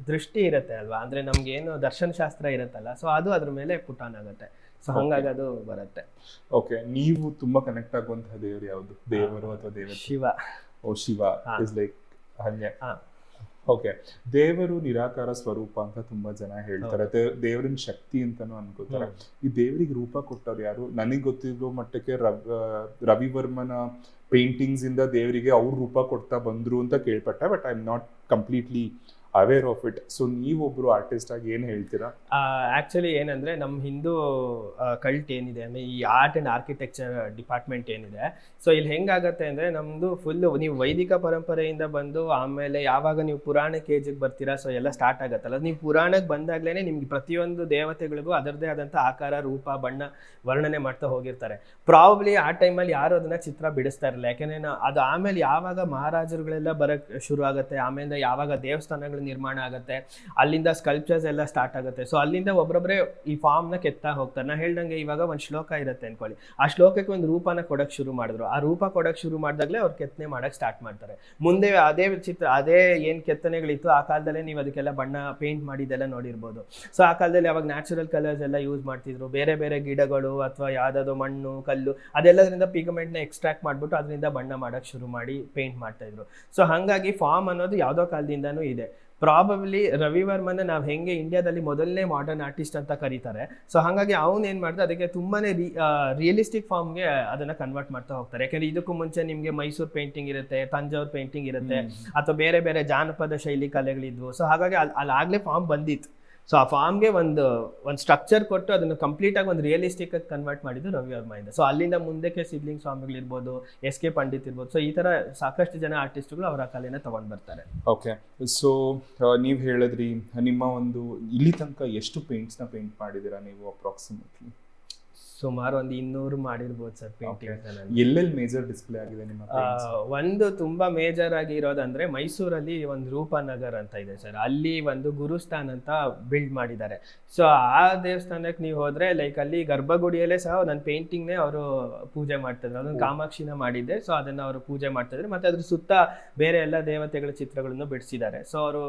ದೃಷ್ಟಿ ಇರುತ್ತೆ ಅಲ್ವಾ, ಅಂದ್ರೆ ನಮ್ಗೆ ಏನು ದರ್ಶನ ಶಾಸ್ತ್ರ ಇರುತ್ತಲ್ಲ, ಸೊ ಅದು ಅದ್ರ ಮೇಲೆ ಪುಟ್ ಆನ್ ಆಗುತ್ತೆ. ಸೊ ಹಂಗಾಗಿ ಅದು ಬರುತ್ತೆ. ಓಕೆ, ನೀವು ತುಂಬಾ ಕನೆಕ್ಟ್ ಆಗುವಂತಹ ದೇವರು ಯಾವುದು? ದೇವರು ಅಥವಾ ದೇವರು? ಶಿವ. ಓ, ಶಿವ ಇಸ್ ಲೈಕ್ ಹಂಗೆ. ಓಕೆ, ದೇವರು ನಿರಾಕಾರ ಸ್ವರೂಪ ಅಂತ ತುಂಬಾ ಜನ ಹೇಳ್ತಾರೆ, ದೇವರಿನ ಶಕ್ತಿ ಅಂತಾನು ಅನ್ಕೋತಾರೆ. ಈ ದೇವರಿಗೆ ರೂಪ ಕೊಟ್ಟವ್ರು ಯಾರು? ನನಗೆ ಗೊತ್ತಿರೋ ಮಟ್ಟಕ್ಕೆ ರವಿವರ್ಮನ ಪೇಂಟಿಂಗ್ಸ್ ಇಂದ ದೇವರಿಗೆ ಅವ್ರ ರೂಪ ಕೊಡ್ತಾ ಬಂದ್ರು ಅಂತ ಕೇಳ್ಪಟ್ಟೆ, but I am not completely aware of it. So ನೀವೊಬ್ರು ಆರ್ಟಿಸ್ಟ್ ಆಗಿ ಏನು ಹೇಳ್ತೀರಾ? ಆಕ್ಚುಲಿ ಏನಂದ್ರೆ, ನಮ್ಮ ಹಿಂದೂ ಕಲ್ಟ್ ಏನಿದೆ ಅಂದ್ರೆ, ಈ ಆರ್ಟ್ ಅಂಡ್ ಆರ್ಕಿಟೆಕ್ಚರ್ ಡಿಪಾರ್ಟ್ಮೆಂಟ್ ಏನಿದೆ, ಸೊ ಇಲ್ಲಿ ಹೆಂಗಾಗತ್ತೆ ಅಂದ್ರೆ, ನಮ್ದು ಫುಲ್ ನೀವು ವೈದಿಕ ಪರಂಪರೆಯಿಂದ ಬಂದು ಆಮೇಲೆ ಯಾವಾಗ ನೀವು ಪುರಾಣಕ್ಕೆ ಏಜಿಗೆ ಬರ್ತೀರಾ, ಸೊ ಎಲ್ಲ ಸ್ಟಾರ್ಟ್ ಆಗತ್ತಲ್ಲ. ನೀವು ಪುರಾಣಕ್ಕೆ ಬಂದಾಗ್ಲೇನೆ ನಿಮ್ಗೆ ಪ್ರತಿಯೊಂದು ದೇವತೆಗಳಿಗೂ ಅದರದೇ ಆದಂಥ ಆಕಾರ, ರೂಪ, ಬಣ್ಣ ವರ್ಣನೆ ಮಾಡ್ತಾ ಹೋಗಿರ್ತಾರೆ. ಪ್ರಾಬಬ್ಲಿ ಆ ಟೈಮಲ್ಲಿ ಯಾರು ಅದನ್ನ ಚಿತ್ರ ಬಿಡಿಸ್ತಾ ಇರಲಿಲ್ಲ. ಯಾಕೆಂದ್ರೆ ಅದು ಆಮೇಲೆ ಯಾವಾಗ ಮಹಾರಾಜರುಗಳೆಲ್ಲ ಬರಕ್ ಶುರು ಆಗುತ್ತೆ, ಆಮೇಲೆ ಯಾವಾಗ ದೇವಸ್ಥಾನಗಳು ನಿರ್ಮಾಣ ಆಗುತ್ತೆ, ಅಲ್ಲಿಂದ ಸ್ಕಲ್ಪ್ಚರ್ಸ್ ಎಲ್ಲ ಸ್ಟಾರ್ಟ್ ಆಗುತ್ತೆ. ಸೊ ಅಲ್ಲಿಂದ ಒಬ್ಬೊಬ್ಬರೇ ಈ ಫಾರ್ಮ್ ನ ಕೆತ್ತಾ ಹೋಗ್ತಾರೆ. ನಾ ಹೇಳ್ದಂಗೆ ಇವಾಗ ಒಂದು ಶ್ಲೋಕ ಇರುತ್ತೆ ಅನ್ಕೊಳ್ಳಿ, ಆ ಶ್ಲೋಕಕ್ಕೆ ಒಂದು ರೂಪನ ಕೊಡಕ್ ಶುರು ಮಾಡಿದ್ರು. ಆ ರೂಪ ಕೊಡಕ್ ಶುರು ಮಾಡಿದಾಗಲೇ ಅವ್ರು ಕೆತ್ತನೆ ಮಾಡಕ್ ಸ್ಟಾರ್ಟ್ ಮಾಡ್ತಾರೆ. ಮುಂದೆ ಅದೇ ಏನ್ ಕೆತ್ತನೆಗಳಿತ್ತು ಆ ಕಾಲದಲ್ಲೇ ನೀವು ಅದಕ್ಕೆಲ್ಲ ಬಣ್ಣ ಪೇಂಟ್ ಮಾಡಿದೆಲ್ಲ ನೋಡಿರ್ಬೋದು. ಸೊ ಆ ಕಾಲದಲ್ಲಿ ಅವಾಗ ನ್ಯಾಚುರಲ್ ಕಲರ್ಸ್ ಎಲ್ಲ ಯೂಸ್ ಮಾಡ್ತಿದ್ರು. ಬೇರೆ ಬೇರೆ ಗಿಡಗಳು ಅಥವಾ ಯಾವ್ದಾದ್ರು ಮಣ್ಣು, ಕಲ್ಲು, ಅದೆಲ್ಲದರಿಂದ ಪಿಗಮೆಂಟ್ ನ ಎಕ್ಸ್ಟ್ರಾಕ್ಟ್ ಮಾಡ್ಬಿಟ್ಟು ಅದರಿಂದ ಬಣ್ಣ ಮಾಡಕ್ ಶುರು ಮಾಡಿ ಪೇಂಟ್ ಮಾಡ್ತಾ ಇದ್ರು. ಸೊ ಹಂಗಾಗಿ ಫಾರ್ಮ್ ಅನ್ನೋದು ಯಾವ್ದೋ ಕಾಲದಿಂದಾನು ಇದೆ. ಪ್ರಾಬಬ್ಲಿ ರವಿವರ್ಮನ ನಾವು ಹೆಂಗೆ ಇಂಡಿಯಾದಲ್ಲಿ ಮೊದಲನೇ ಮಾಡರ್ನ್ ಆರ್ಟಿಸ್ಟ್ ಅಂತ ಕರೀತಾರೆ, ಸೊ ಹಾಗಾಗಿ ಅವ್ನು ಏನ್ ಮಾಡ್ತಾರೆ, ಅದಕ್ಕೆ ತುಂಬಾನೇ ರಿಯಲಿಸ್ಟಿಕ್ ಫಾರ್ಮ್ಗೆ ಅದನ್ನ ಕನ್ವರ್ಟ್ ಮಾಡ್ತಾ ಹೋಗ್ತಾರೆ. ಯಾಕಂದ್ರೆ ಇದಕ್ಕೂ ಮುಂಚೆ ನಿಮ್ಗೆ ಮೈಸೂರು ಪೇಂಟಿಂಗ್ ಇರುತ್ತೆ, ತಂಜಾವೂರ್ ಪೇಂಟಿಂಗ್ ಇರುತ್ತೆ, ಅಥವಾ ಬೇರೆ ಬೇರೆ ಜಾನಪದ ಶೈಲಿ ಕಲೆಗಳಿದ್ವು. ಸೊ ಹಾಗಾಗಿ ಅಲ್ಲಾಗ್ಲೇ ಫಾರ್ಮ್ ಬಂದಿತ್ತು. ಸೊ ಆ ಫಾರ್ಮ್ಗೆ ಒಂದು ಸ್ಟ್ರಕ್ಚರ್ ಕೊಟ್ಟು ಅದನ್ನು ಕಂಪ್ಲೀಟ್ ಆಗಿ ಒಂದು ರಿಯಲಿಸ್ಟಿಕ್ ಆಗಿ ಕನ್ವರ್ಟ್ ಮಾಡಿದ್ದು ರವಿವರ್ಮ ಇಂದ. ಸೊ ಅಲ್ಲಿಂದ ಮುಂದಕ್ಕೆ ಸಿದ್ಲಿಂಗ್ ಸ್ವಾಮಿಗಳಿರ್ಬೋದು, ಎಸ್ ಕೆ ಪಂಡಿತ್ ಇರ್ಬೋದು, ಸೊ ಈ ತರ ಸಾಕಷ್ಟು ಜನ ಆರ್ಟಿಸ್ಟ್ಗಳು ಅವರ ಕಲೆನ ತಗೊಂಡ್ ಬರ್ತಾರೆ. ಓಕೆ, ಸೊ ನೀವು ಹೇಳಿದ್ರಿ ನಿಮ್ಮ ಒಂದು ಇಲ್ಲಿ ತನಕ ಎಷ್ಟು ಪೇಂಟ್ಸ್ನ ಪೇಂಟ್ ಮಾಡಿದ್ದೀರಾ ನೀವು ಅಪ್ರಾಕ್ಸಿಮೇಟ್ಲಿ? ಸುಮಾರು ಒಂದು 200 ಮಾಡಿರ್ಬೋದು ಸರ್ ಪೇಂಟಿಂಗ್ಸ್. ಎಲ್ಲೆಲ್ಲಿ ಮೇಜರ್ ಡಿಸ್ಪ್ಲೇ ಆಗಿದೆ ನಿಮ್ಮ paints? ಒಂದು ತುಂಬಾ ಮೇಜರ್ ಆಗಿ ಇರೋದಂದ್ರೆ ಮೈಸೂರಲ್ಲಿ ಒಂದು ರೂಪನಗರ್ ಅಂತ ಇದೆ ಸರ್, ಅಲ್ಲಿ ಒಂದು ಗುರುಸ್ಥಾನ್ ಅಂತ ಬಿಲ್ಡ್ ಮಾಡಿದ್ದಾರೆ. ಸೊ ಆ ದೇವಸ್ಥಾನಕ್ಕೆ ನೀವು ಹೋದ್ರೆ ಲೈಕ್ ಅಲ್ಲಿ ಗರ್ಭಗುಡಿಯಲ್ಲೇ ಸಹ ನನ್ನ ಪೇಂಟಿಂಗ್ನೇ ಅವರು ಪೂಜೆ ಮಾಡ್ತಿದ್ರು. ಅದೊಂದು ಕಾಮಾಕ್ಷಿನ ಮಾಡಿದ್ದೆ, ಸೊ ಅದನ್ನ ಅವರು ಪೂಜೆ ಮಾಡ್ತಿದ್ರು. ಮತ್ತೆ ಅದ್ರ ಸುತ್ತ ಬೇರೆ ಎಲ್ಲ ದೇವತೆಗಳ ಚಿತ್ರಗಳನ್ನು ಬಿಡಿಸಿದ್ದಾರೆ. ಸೊ ಅವರು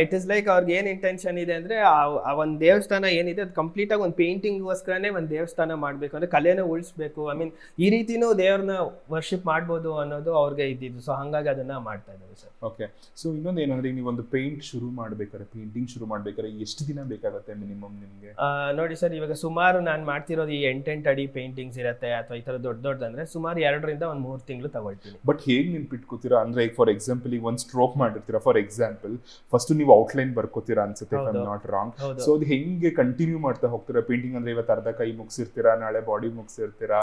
ಇಟ್ ಇಸ್ ಲೈಕ್ ಅವ್ರಿಗೆ ಏನ್ ಇಂಟೆನ್ಷನ್ ಇದೆ ಅಂದ್ರೆ ಆ ಒಂದು ದೇವಸ್ಥಾನ ಏನಿದೆ ಅದು ಕಂಪ್ಲೀಟ್ ಆಗಿ ಒಂದು ಪೇಂಟಿಂಗ್ಗೋಸ್ಕರನೇ ಒಂದು ದೇವಸ್ಥಾನ ಮಾಡ್ಬೇಕು, ಅಂದ್ರೆ ಕಲೆನ ಉಳಿಸ್ಬೇಕು, ಐ ಮೀನ್ ಈ ರೀತಿನೂ ದೇವ್ರನ್ನ ವರ್ಷಿಪ್ ಮಾಡ್ಬೋದು ಅನ್ನೋದು ಅವ್ರಿಗೆ ಇದ್ದಿದ್ದು. ಸೊ ಹಂಗಾಗಿ ಅದನ್ನ ಮಾಡ್ತಾ ಇದ್ದಾರೆ ಸರ್. ಓಕೆ, ಸೊ ಇನ್ನೊಂದು ಏನಂದ್ರೆ ನೀವು ಒಂದು ಪೇಂಟ್ ಶುರು ಮಾಡ್ಬೇಕಾದ್ರೆ, ಪೇಂಟಿಂಗ್ ಶುರು ಮಾಡ್ಬೇಕಾದ್ರೆ ಎಷ್ಟು ದಿನ ಬೇಕಾಗುತ್ತೆ ಮಿನಿಮಮ್ ನಿಮ್ಗೆ? ನೋಡಿ ಸರ್, ಇವಾಗ ಸುಮಾರು ನಾನು ಮಾಡ್ತಿರೋದು ಈ 8 ಅಡಿ ಪೇಂಟಿಂಗ್ಸ್ ಇರುತ್ತೆ ಅಥವಾ ಈ ತರ ದೊಡ್ಡದಂದ್ರೆ ಸುಮಾರು 2 ರಿಂದ 3 ತಿಂಗಳು ತಗೊಳ್ತೀನಿ. ಬಟ್ ಹೇಗೆ ನೆನ್ಪಿಟ್ಕೋತೀರಾ? ಅಂದ್ರೆ ಫಾರ್ ಎಕ್ಸಾಂಪಲ್ ಈಗ ಒಂದು ಸ್ಟ್ರೋಕ್ ಮಾಡಿರ್ತೀರಾ, ಫಾರ್ ಎಕ್ಸಾಂಪಲ್ ಫಸ್ಟ್ ನೀವು ಔಟ್ಲೈನ್ ಬರ್ಕೋತೀರಾ ಅನ್ಸುತ್ತೆ, if I am not wrong. So ಅದು ಹೆಂಗೆ ಕಂಟಿನ್ಯೂ ಮಾಡ್ತಾ ಹೋಗ್ತೀರಾ? ಪೇಂಟಿಂಗ್ ಅಂದ್ರೆ ಇವತ್ತು ಅರ್ಧ ಕೈ ಮುಗಿಸಿರ್ತೀರಾ, ನಾಳೆ ಬಾಡಿ ಮುಗಿಸಿರ್ತೀರಾ,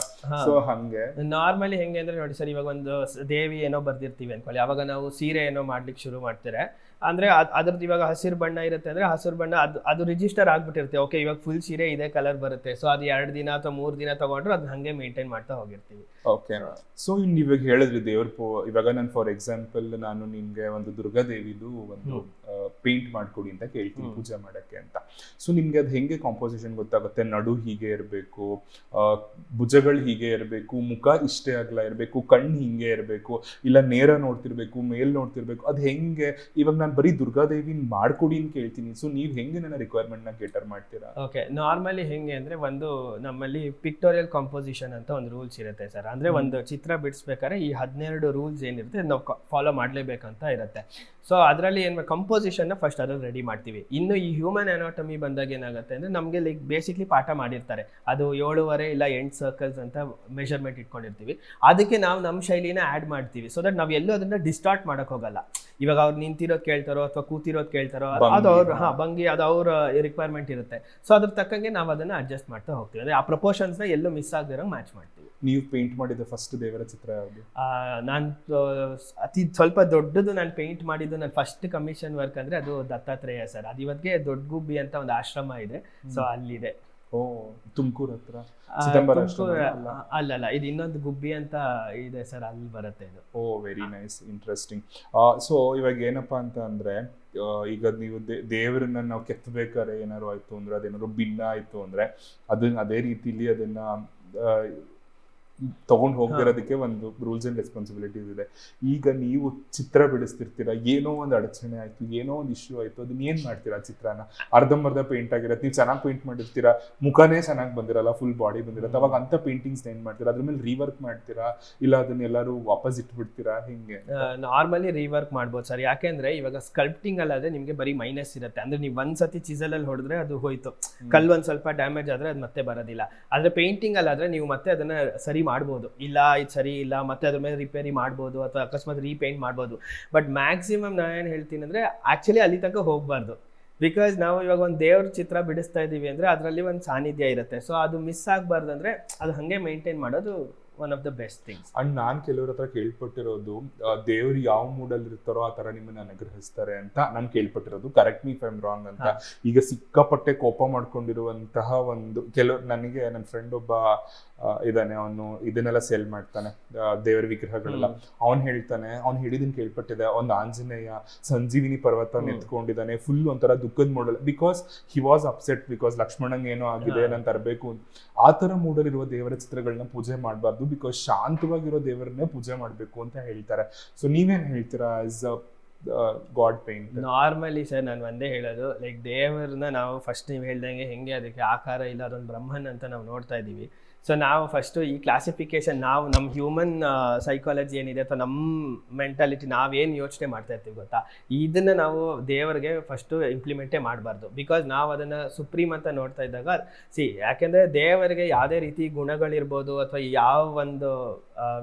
ಸೊ ಹಂಗೆ ನಾರ್ಮಲಿ ಹೆಂಗೆ ಅಂದ್ರೆ ನೋಡಿ ಸರ್, ಇವಾಗ ಒಂದು ದೇವಿ ಏನೋ ಬರ್ದಿರ್ತೀವಿ ಅನ್ಕೊಳ್ಳಿ, ಅವಾಗ ನಾವು ಸೀರೆ ಏನೋ ಮಾಡ್ಲಿಕ್ಕೆ ಶುರು ಮಾಡ್ತಾರೆ ಅಂದ್ರೆ ಅದ್ರದ್ದು ಇವಾಗ ಹಸಿರು ಬಣ್ಣ ಇರುತ್ತೆ ಅಂದ್ರೆ ಹಸಿರು ಬಣ್ಣ ಅದು ರಿಜಿಸ್ಟರ್ ಆಗ್ಬಿಟ್ಟಿರುತ್ತೆ. ಓಕೆ, ಇವಾಗ ಫುಲ್ ಸೀರೆ ಇದೇ ಕಲರ್ ಬರುತ್ತೆ, ಸೊ ಅದು 2 ದಿನ ಅಥವಾ 3 ದಿನ ತಗೊಂಡ್ರು ಅದನ್ನ ಹಂಗೆ ಮೇಂಟೈನ್ ಮಾಡ್ತಾ ಹೋಗಿರ್ತೀವಿ. ಓಕೆ, ಸೊ ಇನ್ನು ಇವಾಗ ಹೇಳಿದ್ರಿ ದೇವ್ರ ಇವಾಗ ನಾನು ಫಾರ್ ಎಕ್ಸಾಂಪಲ್ ನಾನು ನಿಮ್ಗೆ ಒಂದು ದುರ್ಗಾದೇವಿದು ಒಂದು ಪೇಂಟ್ ಮಾಡ್ಕೊಡಿ ಅಂತ ಕೇಳ್ತೀನಿ ಪೂಜೆ ಮಾಡಕ್ಕೆ ಅಂತ. ಸೊ ನಿಮ್ಗೆ ಅದು ಹೆಂಗೆ ಕಾಂಪೋಸಿಷನ್ ಗೊತ್ತಾಗುತ್ತೆ? ನಡು ಹೀಗೆ ಇರಬೇಕು, ಭುಜಗಳು ಹೀಗೆ ಇರಬೇಕು, ಮುಖ ಇಷ್ಟೇ ಅಗಲ ಇರಬೇಕು, ಕಣ್ಣು ಹಿಂಗೆ ಇರಬೇಕು, ಇಲ್ಲ ನೇರ ನೋಡ್ತಿರ್ಬೇಕು, ಮೇಲ್ ನೋಡ್ತಿರ್ಬೇಕು, ಅದು ಹೆಂಗೆ? ಇವಾಗ ನಾನು ಬರೀ ದುರ್ಗಾದೇವಿನ ಮಾಡ್ಕೊಡಿ ಅಂತ ಕೇಳ್ತೀನಿ, ಸೊ ನೀವು ಹೆಂಗೆ ನನ್ನ ರಿಕ್ವೈರ್ಮೆಂಟ್ ನ ಕೇಟರ್ ಮಾಡ್ತೀರಾ? ಓಕೆ, ನಾರ್ಮಲಿ ಹೆಂಗೆ ಅಂದ್ರೆ ಒಂದು ನಮ್ಮಲ್ಲಿ ಪಿಕ್ಟೋರಿಯಲ್ ಕಾಂಪೋಸಿಷನ್ ಅಂತ ಒಂದು ರೂಲ್ಸ್ ಇರುತ್ತೆ ಸರ್. ಅಂದ್ರೆ ಒಂದು ಚಿತ್ರ ಬಿಡಿಸ್ಬೇಕಾದ್ರೆ ಈ 12 ರೂಲ್ಸ್ ಏನಿರುತ್ತೆ ನಾವು ಫಾಲೋ ಮಾಡ್ಲೇಬೇಕಂತ ಇರುತ್ತೆ. ಸೊ ಅದರಲ್ಲಿ ಏನ್ ಕಂಪೋಸಿಷನ್ ನ ಫಸ್ಟ್ ಅದ್ರಲ್ಲಿ ರೆಡಿ ಮಾಡ್ತೀವಿ. ಇನ್ನು ಈ ಹ್ಯೂಮನ್ ಅನಾಟಮಿ ಬಂದಾಗ ಏನಾಗುತ್ತೆ ಅಂದ್ರೆ ನಮ್ಗೆ ಲೈಕ್ ಬೇಸಿಕ್ಲಿ ಪಾಠ ಮಾಡಿರ್ತಾರೆ, ಅದು 7.5 ಇಲ್ಲ 8 ಸರ್ಕಲ್ಸ್ ಅಂತ ಮೆಷರ್ಮೆಂಟ್ ಇಟ್ಕೊಂಡಿರ್ತೀವಿ. ಅದಕ್ಕೆ ನಾವು ನಮ್ಮ ಶೈಲಿನ ಆಡ್ ಮಾಡ್ತೀವಿ, ಸೊ ದಟ್ ನಾವ್ ಎಲ್ಲೂ ಅದನ್ನ ಡಿಸ್ಟಾರ್ಟ್ ಮಾಡಕ್ ಹೋಗಲ್ಲ. ಇವಾಗ ಅವ್ರು ನಿಂತಿರೋದು ಕೇಳ್ತಾರೋ ಅಥವಾ ಕೂತಿರೋದು ಕೇಳ್ತಾರೋ ಅದು ಅವ್ರ ಭಂಗಿ, ಅದು ಅವ್ರ ರಿಕ್ವೈರ್ಮೆಂಟ್ ಇರುತ್ತೆ. ಸೊ ಅದ್ರ ತಕ್ಕಂಗೆ ನಾವು ಅದನ್ನ ಅಡ್ಜಸ್ಟ್ ಮಾಡ್ತಾ ಹೋಗ್ತೀವಿ. ಅಂದ್ರೆ ಆ ಪ್ರಪೋರ್ಷನ್ಸ್ ನ ಎಲ್ಲೂ ಮಿಸ್ ಆಗದಿರೋ ಮ್ಯಾಚ್ ಮಾಡ್ತೀವಿ. ನೀವು ಪೇಂಟ್ ಮಾಡಿದ ಫಸ್ಟ್ ದೇವರ ಚಿತ್ರ ಯಾವುದು? ನಾನು ಅತಿ ಸ್ವಲ್ಪ ದೊಡ್ಡದು ನಾನು ಪೇಂಟ್ ಮಾಡಿದ್ದು ನನ್ನ ಫಸ್ಟ್ ಕಮಿಷನ್ ವರ್ಕ್ ಅಂದ್ರೆ ಅದು ದತ್ತಾತ್ರೇಯ ಸರ್. ಅದು ಇವತ್ತಿಗೆ ದೊಡ್ಡ ಗುಬ್ಬಿ ಅಂತ ಒಂದು ಆಶ್ರಮ ಇದೆ, ಸೊ ಅಲ್ಲಿದೆ. ಓ, ತುಮಕೂರು ಹತ್ರ? ಅಲ್ಲಲ್ಲ, ಇದು ಇನ್ನೊಂದು ಗುಬ್ಬಿ ಅಂತ ಇದೆ ಸರ್, ಅಲ್ಲಿ ಬರುತ್ತೆ ಇದು. ಓ, ವೆರಿ ನೈಸ್, ಇಂಟ್ರೆಸ್ಟಿಂಗ್. ಸೊ ಇವಾಗ ಏನಪ್ಪಾ ಅಂತ ಅಂದ್ರೆ ಈಗ ನೀವು ದೇವರನ್ನ ನಾವು ಕೆತ್ತಬೇಕಾದ್ರೆ ಏನಾದ್ರು ಆಯ್ತು ಅಂದ್ರೆ ಅದೇನಾದ್ರು ಭಿನ್ನ ಆಯ್ತು ಅಂದ್ರೆ ಅದನ್ನ ಅದೇ ರೀತಿಲಿ ಅದನ್ನ ತಗೊಂಡು ಹೋಗ್ತಿರೋದಕ್ಕೆ ಒಂದು ರೂಲ್ಸ್ ಅಂಡ್ ರೆಸ್ಪಾನ್ಸಿಬಿಲಿಟೀಸ್ ಇದೆ. ಈಗ ನೀವು ಚಿತ್ರ ಬಿಡಿಸ್ತಿರ್ತೀರಾ, ಏನೋ ಒಂದು ಅಡಚಣೆ ಆಯ್ತು, ಏನೋ ಒಂದು ಇಶ್ಯೂ ಆಯ್ತು, ಅದನ್ನ ಏನ್ ಮಾಡ್ತೀರಾ? ಚಿತ್ರನ ಅರ್ಧಂಬರ್ಧ ಪೇಂಟ್ ಆಗಿರತ್ತೆ, ನೀವು ಚೆನ್ನಾಗಿ ಪೇಂಟ್ ಮಾಡಿರ್ತೀರಾ, ಮುಖನೇ ಚೆನ್ನಾಗಿ ಬಂದಿರಲ್ಲ, ಫುಲ್ ಬಾಡಿ ಬಂದಿರತ್ತೆ, ಅವಾಗ ಅಂತ ಪೇಂಟಿಂಗ್ಸ್ ಏನ್ ಮಾಡ್ತೀರಾ? ಅದ್ರ ಮೇಲೆ ರೀವರ್ಕ್ ಮಾಡ್ತೀರಾ ಇಲ್ಲ ಅದನ್ನ ಎಲ್ಲರೂ ವಾಪಸ್ ಇಟ್ಬಿಡ್ತೀರಾ? ಹೆಂಗೆ? ನಾರ್ಮಲಿ ರೀವರ್ಕ್ ಮಾಡ್ಬೋದು ಸರ್. ಯಾಕೆಂದ್ರೆ ಇವಾಗ ಸ್ಕಲ್ಪ್ಟಿಂಗ್ ಅಲ್ಲಾದ್ರೆ ನಿಮ್ಗೆ ಬರೀ ಮೈನಸ್ ಇರುತ್ತೆ. ಅಂದ್ರೆ ನೀವು ಒಂದ್ಸತಿ ಚಿಸಲ್ ಅಲ್ಲಿ ಹೊಡೆದ್ರೆ ಅದು ಹೋಯ್ತು, ಕಲ್ಲು ಒಂದ್ ಸ್ವಲ್ಪ ಡ್ಯಾಮೇಜ್ ಆದ್ರೆ ಅದು ಮತ್ತೆ ಬರೋದಿಲ್ಲ. ಆದ್ರೆ ಪೇಂಟಿಂಗ್ ಅಲ್ಲಾದ್ರೆ ನೀವು ಮತ್ತೆ ಅದನ್ನ ಸರಿ ಮಾಡ್ಬೋದು, ಇಲ್ಲ ಇದು ಸರಿ ಇಲ್ಲ ಮತ್ತೆ ಅದ್ರ ಮೇಲೆ ರಿಪೇರಿ ಮಾಡ್ಬೋದು ಅಥವಾ ಅಕಸ್ಮಾತ್ ರೀಪೇಂಟ್ ಮಾಡ್ಬೋದು. ಬಟ್ ಮ್ಯಾಕ್ಸಿಮಮ್ ನಾನು ಏನು ಹೇಳ್ತೀನಿ ಅಂದ್ರೆ ಆಕ್ಚುಲಿ ಅಲ್ಲಿ ತನಕ ಹೋಗ್ಬಾರ್ದು. ಬಿಕಾಸ್ ನಾವು ಇವಾಗ ಒಂದು ದೇವ್ರ ಚಿತ್ರ ಬಿಡಿಸ್ತಾ ಇದೀವಿ ಅಂದ್ರೆ ಅದರಲ್ಲಿ ಒಂದು ಸಾನ್ನಿಧ್ಯ ಇರುತ್ತೆ. ಸೊ ಅದು ಮಿಸ್ ಆಗ್ಬಾರ್ದು ಅಂದ್ರೆ ಅದು ಹಂಗೆ ಮೇಂಟೈನ್ ಮಾಡೋದು one of the best things. And ನಾನು ಕೆಲವ್ರ ಹತ್ರ ಕೇಳ್ಪಟ್ಟಿರೋದು ದೇವ್ರು ಯಾವ ಮೂಡಲ್ಲಿ ಇರ್ತಾರೋ ಆ ತರ ನಿಮ್ಮನ್ನ ಅನುಗ್ರಹಿಸ್ತಾರೆ ಅಂತ ನಾನು ಕೇಳ್ಪಟ್ಟಿರೋದು. Correct me if I am wrong ಅಂತ. ಈಗ ಸಿಕ್ಕಾಪಟ್ಟೆ ಕೋಪ ಮಾಡ್ಕೊಂಡಿರುವಂತಹ ಒಂದು ನನಗೆ ನನ್ನ ಫ್ರೆಂಡ್ ಒಬ್ಬ ಇದಾನೆ, ಅವನು ಇದನ್ನೆಲ್ಲ ಸೇಲ್ ಮಾಡ್ತಾನೆ, ದೇವರ ವಿಗ್ರಹಗಳೆಲ್ಲ. ಅವ್ನು ಹೇಳ್ತಾನೆ, ಅವ್ನು ಹೇಳಿದನ್ ಕೇಳ್ಪಟ್ಟಿದೆ, ಒಂದು ಆಂಜನೇಯ ಸಂಜೀವಿನಿ ಪರ್ವತ ಎತ್ಕೊಂಡಿದ್ದಾನೆ, ಫುಲ್ ಒಂಥರ ದುಃಖದ ಮೂಡಲ್, because he was upset because ಲಕ್ಷ್ಮಣಂಗೆ ಏನೋ ಆಗಿದೆ, ನಾನು ತರಬೇಕು. ಆ ತರ ಮೂಡಲಿರುವ ದೇವರ ಚಿತ್ರಗಳನ್ನ ಪೂಜೆ ಮಾಡಬಾರ್ದು, ಬಿಕಾಸ್ ಶಾಂತವಾಗಿರೋ ದೇವರನ್ನೇ ಪೂಜೆ ಮಾಡಬೇಕು ಅಂತ ಹೇಳ್ತಾರೆ. ಸೊ ನೀವೇನ್ ಹೇಳ್ತೀರಾ as a god paint? Normally sir ನಾನು ಒಂದೇ ಹೇಳೋದು, ಲೈಕ್ ದೇವರನ್ನ ನಾವು ಫಸ್ಟ್ ನೀವು ಹೇಳ್ದಂಗೆ ಹೆಂಗೆ ಅದಕ್ಕೆ ಆಕಾರ ಇಲ್ಲ, ಅದೊಂದು ಬ್ರಹ್ಮನ್ ಅಂತ ನಾವು ನೋಡ್ತಾ ಇದೀವಿ. ಸೊ ನಾವು ಫಸ್ಟು ಈ ಕ್ಲಾಸಿಫಿಕೇಶನ್ ನಮ್ಮ ಹ್ಯೂಮನ್ ಸೈಕಾಲಜಿ ಏನಿದೆ ಅಥವಾ ನಮ್ಮ ಮೆಂಟಾಲಿಟಿ ನಾವೇನು ಯೋಚನೆ ಮಾಡ್ತಾ ಇರ್ತೀವಿ ಗೊತ್ತಾ, ಇದನ್ನು ನಾವು ದೇವರಿಗೆ ಫಸ್ಟು ಇಂಪ್ಲಿಮೆಂಟೇ ಮಾಡಬಾರ್ದು. ಬಿಕಾಸ್ ನಾವು ಅದನ್ನು ಸುಪ್ರೀಂ ಅಂತ ನೋಡ್ತಾ ಇದ್ದಾಗ ಯಾಕೆಂದರೆ ದೇವರಿಗೆ ಯಾವುದೇ ರೀತಿ ಗುಣಗಳಿರ್ಬೋದು ಅಥವಾ ಯಾವ ಒಂದು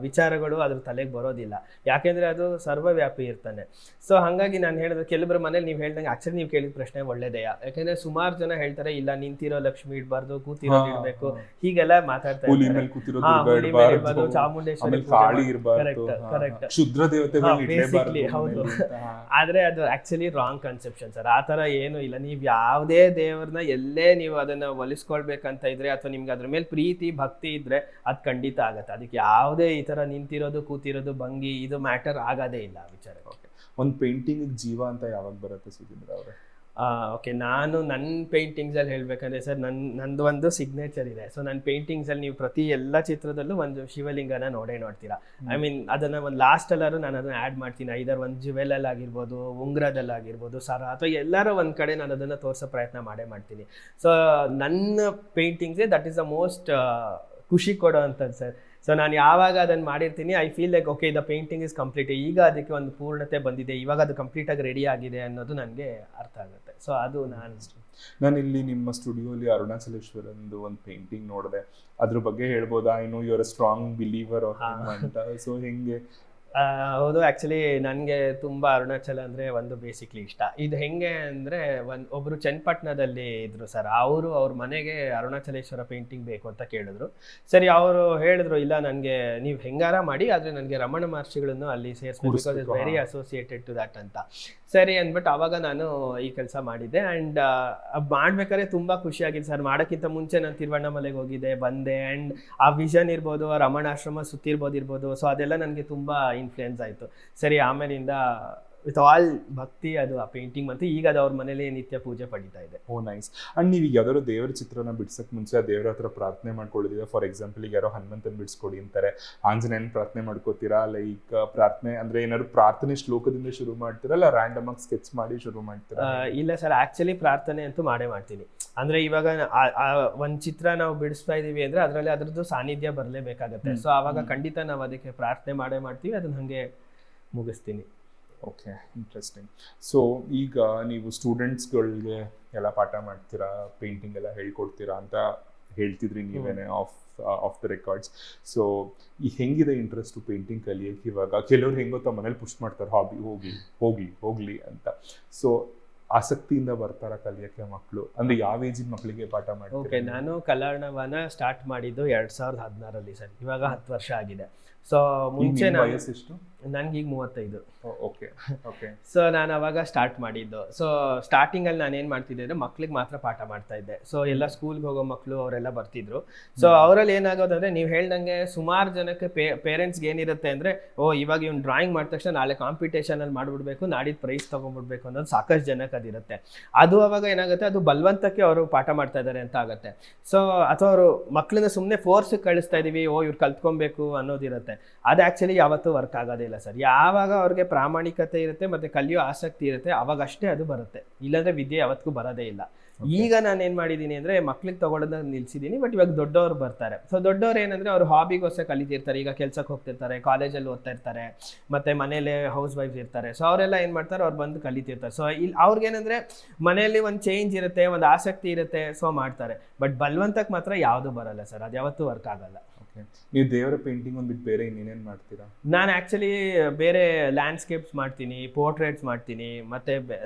ವಿಚಾರಗಳು ಅದ್ರ ತಲೆಗೆ ಬರೋದಿಲ್ಲ, ಯಾಕೆಂದರೆ ಅದು ಸರ್ವವ್ಯಾಪಿ ಇರ್ತಾನೆ. ಸೊ ಹಾಗಾಗಿ ನಾನು ಹೇಳಿದ್ರೆ ಕೆಲವೊಬ್ಬರ ಮನೇಲಿ ನೀವು ಹೇಳ್ದಂಗೆ ಆಕ್ಚುಲಿ ನೀವು ಕೇಳಿದ ಪ್ರಶ್ನೆ ಒಳ್ಳೇದೇ, ಯಾಕೆಂದರೆ ಸುಮಾರು ಜನ ಹೇಳ್ತಾರೆ ಇಲ್ಲ ನಿಂತಿರೋ ಲಕ್ಷ್ಮಿ ಇಡಬಾರ್ದು, ಕೂತಿರೋದು ಇಡಬೇಕು, ಹೀಗೆಲ್ಲ ಮಾತಾಡ್ತಾರೆ. ಚಾಮುಂಡೇಶ್ವರಿ ಹೌದು. ಆದ್ರೆ ಅದು ಆಕ್ಚುಲಿ ರಾಂಗ್ ಕನ್ಸೆಪ್ಷನ್ ಸರ್. ಆ ತರ ಏನು ಇಲ್ಲ. ನೀವು ಯಾವುದೇ ದೇವ್ರನ್ನ ಎಲ್ಲೇ ನೀವು ಅದನ್ನ ಒಲಿಸ್ಕೊಳ್ಬೇಕಂತ ಇದ್ರೆ ಅಥವಾ ನಿಮ್ಗೆ ಅದ್ರ ಮೇಲೆ ಪ್ರೀತಿ ಭಕ್ತಿ ಇದ್ರೆ ಅದು ಖಂಡಿತ ಆಗತ್ತೆ. ಅದಕ್ಕೆ ಯಾವುದೇ ಈ ತರ ನಿಂತಿರೋದು ಕೂತಿರೋದು ಭಂಗಿ ಇದು ಮ್ಯಾಟರ್ ಆಗೋದೇ ಇಲ್ಲ ವಿಚಾರ. ಒಂದು ಪೇಂಟಿಂಗ್ ಜೀವ ಅಂತ ಯಾವಾಗ ಬರುತ್ತೆ ಸುಧೀಂದ್ರ ಅವರೇ? ಓಕೆ, ನಾನು ನನ್ನ ಪೇಂಟಿಂಗ್ಸಲ್ಲಿ ಹೇಳಬೇಕಂದ್ರೆ ಸರ್ ನಂದು ಒಂದು ಸಿಗ್ನೇಚರ್ ಇದೆ. ಸೊ ನನ್ನ ಪೇಂಟಿಂಗ್ಸಲ್ಲಿ ನೀವು ಪ್ರತಿ ಎಲ್ಲ ಚಿತ್ರದಲ್ಲೂ ಒಂದು ಶಿವಲಿಂಗನ ನೋಡ್ತೀರಾ. ಐ ಮೀನ್ ಅದನ್ನು ಒಂದು ಲಾಸ್ಟಲ್ಲಾರು ನಾನು ಅದನ್ನು ಆ್ಯಡ್ ಮಾಡ್ತೀನಿ. ಐದರ್ ಒಂದು ಜ್ಯುವೆಲಲ್ಲಿ ಆಗಿರ್ಬೋದು, ಉಂಗ್ರದಲ್ಲಾಗಿರ್ಬೋದು, ಸರ ಅಥವಾ ಎಲ್ಲರೂ ಒಂದು ಕಡೆ ನಾನು ಅದನ್ನು ತೋರಿಸೋ ಪ್ರಯತ್ನ ಮಾಡ್ತೀನಿ. ಸೊ ನನ್ನ ಪೇಂಟಿಂಗ್ಸೇ ದಟ್ ಈಸ್ ದ ಮೋಸ್ಟ್ ಖುಷಿ ಕೊಡೋ ಅಂಥದ್ದು ಸರ್. ಸೊ ನಾನು ಯಾವಾಗ ಅದನ್ನು ಮಾಡಿರ್ತೀನಿ I feel like okay the painting is complete, ಈಗ ಅದಕ್ಕೆ ಒಂದು ಪೂರ್ಣತೆ ಬಂದಿದೆ, ಇವಾಗ ಅದು ಕಂಪ್ಲೀಟಾಗಿ ರೆಡಿ ಆಗಿದೆ ಅನ್ನೋದು ನನಗೆ ಅರ್ಥ ಆಗುತ್ತೆ. ಸೊ ಅದು ನಾನು ಇಲ್ಲಿ ನಿಮ್ಮ ಸ್ಟುಡಿಯೋಲಿ ಅರುಣಾಚಲೇಶ್ವರಂದು ಒಂದು ಪೇಂಟಿಂಗ್ ನೋಡಿದೆ, ಅದ್ರ ಬಗ್ಗೆ ಹೇಳ್ಬೋದಾ? I know you are a strong believer of him ಅಂತ. ಸೊ ಹೆಂಗೆ? ಹೌದು, ಆ್ಯಕ್ಚುಲಿ ನನಗೆ ತುಂಬ ಅರುಣಾಚಲ ಅಂದರೆ ಒಂದು ಬೇಸಿಕ್ಲಿ ಇಷ್ಟ. ಇದು ಹೆಂಗೆ ಅಂದರೆ ಒಬ್ಬರು ಚನ್ನಪಟ್ಟಣದಲ್ಲಿ ಇದ್ದರು ಸರ್, ಅವ್ರ ಮನೆಗೆ ಅರುಣಾಚಲೇಶ್ವರ ಪೇಂಟಿಂಗ್ ಬೇಕು ಅಂತ ಕೇಳಿದ್ರು. ಸರಿ, ಅವರು ಹೇಳಿದ್ರು ಇಲ್ಲ ನನಗೆ ನೀವು ಹೆಂಗಾರ ಮಾಡಿ, ಆದರೆ ನನಗೆ ರಮಣ ಮಹರ್ಷಿಗಳನ್ನು ಅಲ್ಲಿ ಸೇರಿಸ್ಬೇಕು, because it's very associated to that ಅಂತ. ಸರಿ ಅಂದ್ಬಿಟ್ಟು ಆವಾಗ ನಾನು ಈ ಕೆಲಸ ಮಾಡಿದ್ದೆ. ಆ್ಯಂಡ್ ಮಾಡ್ಬೇಕಾದ್ರೆ ತುಂಬ ಖುಷಿಯಾಗಿದೆ ಸರ್. ಮಾಡೋಕ್ಕಿಂತ ಮುಂಚೆ ನಾನು ತಿರುವಣ್ಣಾಮಲೆಗೆ ಹೋಗಿದ್ದೆ, ಬಂದೆ. ಆ್ಯಂಡ್ ಆ ವಿಷನ್ ಇರ್ಬೋದು, ಆ ರಮಣಾಶ್ರಮ ಸುತ್ತಿರ್ಬೋದು. ಸೊ ಅದೆಲ್ಲ ನನಗೆ ತುಂಬ ಇನ್ಫ್ಲುಯೆನ್ಸ್ ಆಯಿತು. ಸರಿ, ಆಮೇಲಿಂದ ವಿತ್ ಆಲ್ ಭಕ್ತಿ ಅದು ಆ ಪೇಂಟಿಂಗ್ ಮತ್ತು ಈಗ ಅದು ಅವ್ರ ಮನೇಲಿ ನಿತ್ಯ ಪೂಜೆ ಪಡೀತಾ ಇದೆ. ಓ ನೈಸ್. ಅಂಡ್ ನೀವು ಈಗ ಯಾವ್ದಾದ್ರು ದೇವರ ಚಿತ್ರನ ಬಿಡ್ಸಕ್ಕೆ ಮುಂಚೆ ಆ ದೇವರ ಹತ್ರ ಪ್ರಾರ್ಥನೆ ಮಾಡ್ಕೊಳ್ಳೋದಿದೆ? ಫಾರ್ ಎಕ್ಸಾಂಪಲ್ ಈಗ ಯಾರೋ ಹನುಮಂತನ ಬಿಡಿಸ್ಕೊಡಿ ಅಂತಾರೆ, ಆಂಜನೇಯನ ಪ್ರಾರ್ಥನೆ ಮಾಡ್ಕೋತೀರಾ? ಲೈಕ್ ಪ್ರಾರ್ಥನೆ ಅಂದರೆ ಏನಾದ್ರು ಪ್ರಾರ್ಥನೆ ಶ್ಲೋಕದಿಂದ ಶುರು ಮಾಡ್ತೀರಾ, ಇಲ್ಲ ರ್ಯಾಂಡಮ್ ಆಗಿ ಸ್ಕೆಚ್ ಮಾಡಿ ಶುರು ಮಾಡ್ತೀರಾ? ಇಲ್ಲ ಸರ್, ಆ್ಯಕ್ಚುಲಿ ಪ್ರಾರ್ಥನೆ ಅಂತೂ ಮಾಡ್ತೀನಿ. ಅಂದರೆ ಇವಾಗ ಒಂದು ಚಿತ್ರ ನಾವು ಬಿಡಿಸ್ತಾ ಇದ್ದೀವಿ ಅಂದರೆ ಅದರಲ್ಲಿ ಅದರದ್ದು ಸಾನ್ನಿಧ್ಯ ಬರಲೇಬೇಕಾಗತ್ತೆ. ಸೊ ಆವಾಗ ಖಂಡಿತ ನಾವು ಅದಕ್ಕೆ ಪ್ರಾರ್ಥನೆ ಮಾಡ್ತೀವಿ, ಅದನ್ನ ಹಾಗೆ ಮುಗಿಸ್ತೀನಿ. Okay, interesting. ಸೊ ಈಗ ನೀವು ಸ್ಟೂಡೆಂಟ್ಸ್ಗಳಿಗೆ ಎಲ್ಲ ಪಾಠ ಮಾಡ್ತೀರಾ, ಪೇಂಟಿಂಗ್ ಎಲ್ಲ ಹೇಳ್ಕೊಡ್ತೀರಾ ಅಂತ ಹೇಳ್ತಿದ್ರಿ ನೀವೇನೆ ಆಫ್ ದ ರೆಕಾರ್ಡ್ಸ್. ಸೊ ಈ ಹೆಂಗಿದೆ ಇಂಟ್ರೆಸ್ಟು ಪೇಂಟಿಂಗ್ ಕಲಿಯೋಕ್ಕೆ ಇವಾಗ? ಕೆಲವ್ರು ಹೆಂಗ್ ಗೊತ್ತಾ, ಮನೇಲಿ ಪುಷ್ ಮಾಡ್ತಾರೆ ಹಾಬಿ ಹೋಗ್ಲಿ ಅಂತ. ಸೊ ಆಸಕ್ತಿಯಿಂದ ಬರ್ತಾರ ಕಲಿಯೋಕ್ಕೆ ಮಕ್ಕಳು? ಅಂದ್ರೆ ಯಾವ ಏಜಿನ ಮಕ್ಕಳಿಗೆ ಪಾಠ ಮಾಡ್ತೀರಾ? ಓಕೆ, ನಾನು ಕಲಾರ್ಣವನ ಸ್ಟಾರ್ಟ್ ಮಾಡಿದ್ದು 2016 ಸರ್. ಇವಾಗ 10 ವರ್ಷ ಆಗಿದೆ. ಸೊ ಮುಂಚೆ ವಯಸ್ಸೆಷ್ಟು? ನನಗೀಗ 35. ಓಕೆ. ಸೊ ನಾನು ಅವಾಗ ಸ್ಟಾರ್ಟ್ ಮಾಡಿದ್ದು. ಸೊ ಸ್ಟಾರ್ಟಿಂಗಲ್ಲಿ ನಾನು ಏನು ಮಾಡ್ತಿದ್ದೆ ಅಂದರೆ ಮಕ್ಳಿಗೆ ಮಾತ್ರ ಪಾಠ ಮಾಡ್ತಾ ಇದ್ದೆ. ಸೊ ಎಲ್ಲ ಸ್ಕೂಲ್ಗೆ ಹೋಗೋ ಮಕ್ಕಳು ಅವರೆಲ್ಲ ಬರ್ತಿದ್ರು. ಸೊ ಅವರಲ್ಲಿ ಏನಾಗೋದಂದರೆ ನೀವು ಹೇಳ್ದಂಗೆ ಸುಮಾರು ಜನಕ್ಕೆ ಪೇರೆಂಟ್ಸ್ಗೆ ಏನಿರುತ್ತೆ ಅಂದರೆ, ಇವಾಗ ಇವ್ನು ಡ್ರಾಯಿಂಗ್ ಮಾಡಿದ ತಕ್ಷಣ ನಾಳೆ ಕಾಂಪಿಟೇಷನಲ್ಲಿ ಮಾಡಿಬಿಡ್ಬೇಕು, ನಾಡಿದ್ದು ಪ್ರೈಸ್ ತೊಗೊಂಡ್ಬಿಡ್ಬೇಕು ಅನ್ನೋದು ಸಾಕಷ್ಟು ಜನಕ್ಕೆ ಅದಿರುತ್ತೆ. ಅದು ಅವಾಗ ಏನಾಗುತ್ತೆ, ಅದು ಬಲವಂತಕ್ಕೆ ಅವರು ಪಾಠ ಮಾಡ್ತಾ ಇದ್ದಾರೆ ಅಂತ ಆಗುತ್ತೆ. ಸೊ ಅಥವಾ ಅವರು ಮಕ್ಕಳನ್ನ ಸುಮ್ಮನೆ ಫೋರ್ಸಿಗೆ ಕಳಿಸ್ತಾ ಇದ್ದೀವಿ, ಇವ್ರು ಕಲ್ತ್ಕೊಬೇಕು ಅನ್ನೋದಿರುತ್ತೆ. ಅದು ಆ್ಯಕ್ಚುಲಿ ಯಾವತ್ತೂ ವರ್ಕ್ ಆಗೋದಿಲ್ಲ ಸರ್. ಯಾವಾಗ ಅವ್ರಿಗೆ ಪ್ರಾಮಾಣಿಕತೆ ಇರುತ್ತೆ ಮತ್ತು ಕಲಿಯೋ ಆಸಕ್ತಿ ಇರುತ್ತೆ ಅವಾಗಷ್ಟೇ ಅದು ಬರುತ್ತೆ, ಇಲ್ಲಾಂದರೆ ವಿದ್ಯೆ ಯಾವತ್ತಿಗೂ ಬರೋದೇ ಇಲ್ಲ. ಈಗ ನಾನು ಏನು ಮಾಡಿದ್ದೀನಿ ಅಂದರೆ ಮಕ್ಳಿಗೆ ತೊಗೊಳೋದನ್ನ ನಿಲ್ಸಿದ್ದೀನಿ. ಬಟ್ ಇವಾಗ ದೊಡ್ಡವರು ಬರ್ತಾರೆ. ಸೊ ದೊಡ್ಡವ್ರು ಏನಂದರೆ ಅವರು ಹಾಬಿಗೋಸ್ಕರ ಕಲಿತಿರ್ತಾರೆ. ಈಗ ಕೆಲ್ಸಕ್ಕೆ ಹೋಗ್ತಿರ್ತಾರೆ, ಕಾಲೇಜಲ್ಲಿ ಓದ್ತಾ ಇರ್ತಾರೆ, ಮತ್ತು ಮನೇಲೆ ಹೌಸ್ ವೈಫ್ ಇರ್ತಾರೆ. ಸೊ ಅವರೆಲ್ಲ ಏನು ಮಾಡ್ತಾರೆ, ಅವ್ರು ಬಂದು ಕಲಿತಿರ್ತಾರೆ. ಸೊ ಇಲ್ಲಿ ಅವ್ರಿಗೇನಂದರೆ ಮನೆಯಲ್ಲಿ ಒಂದು ಚೇಂಜ್ ಇರುತ್ತೆ, ಒಂದು ಆಸಕ್ತಿ ಇರುತ್ತೆ, ಸೊ ಮಾಡ್ತಾರೆ. ಬಟ್ ಬಲವಂತಕ್ಕೆ ಮಾತ್ರ ಯಾವುದು ಬರಲ್ಲ ಸರ್, ಅದು ಯಾವತ್ತೂ ವರ್ಕ್ ಆಗಲ್ಲ. ನೀವು ದೇವರ ಪೇಂಟಿಂಗ್ ಒಂದ್ಬಿಟ್ಟು ಬೇರೆ ಇನ್ನೇನೇನು ಮಾಡ್ತೀರಾ? ನಾನು ಆ್ಯಕ್ಚುಲಿ ಬೇರೆ ಲ್ಯಾಂಡ್ಸ್ಕೇಪ್ಸ್ ಮಾಡ್ತೀನಿ, ಪೋರ್ಟ್ರೇಟ್ಸ್ ಮಾಡ್ತೀನಿ, ಮತ್ತೆ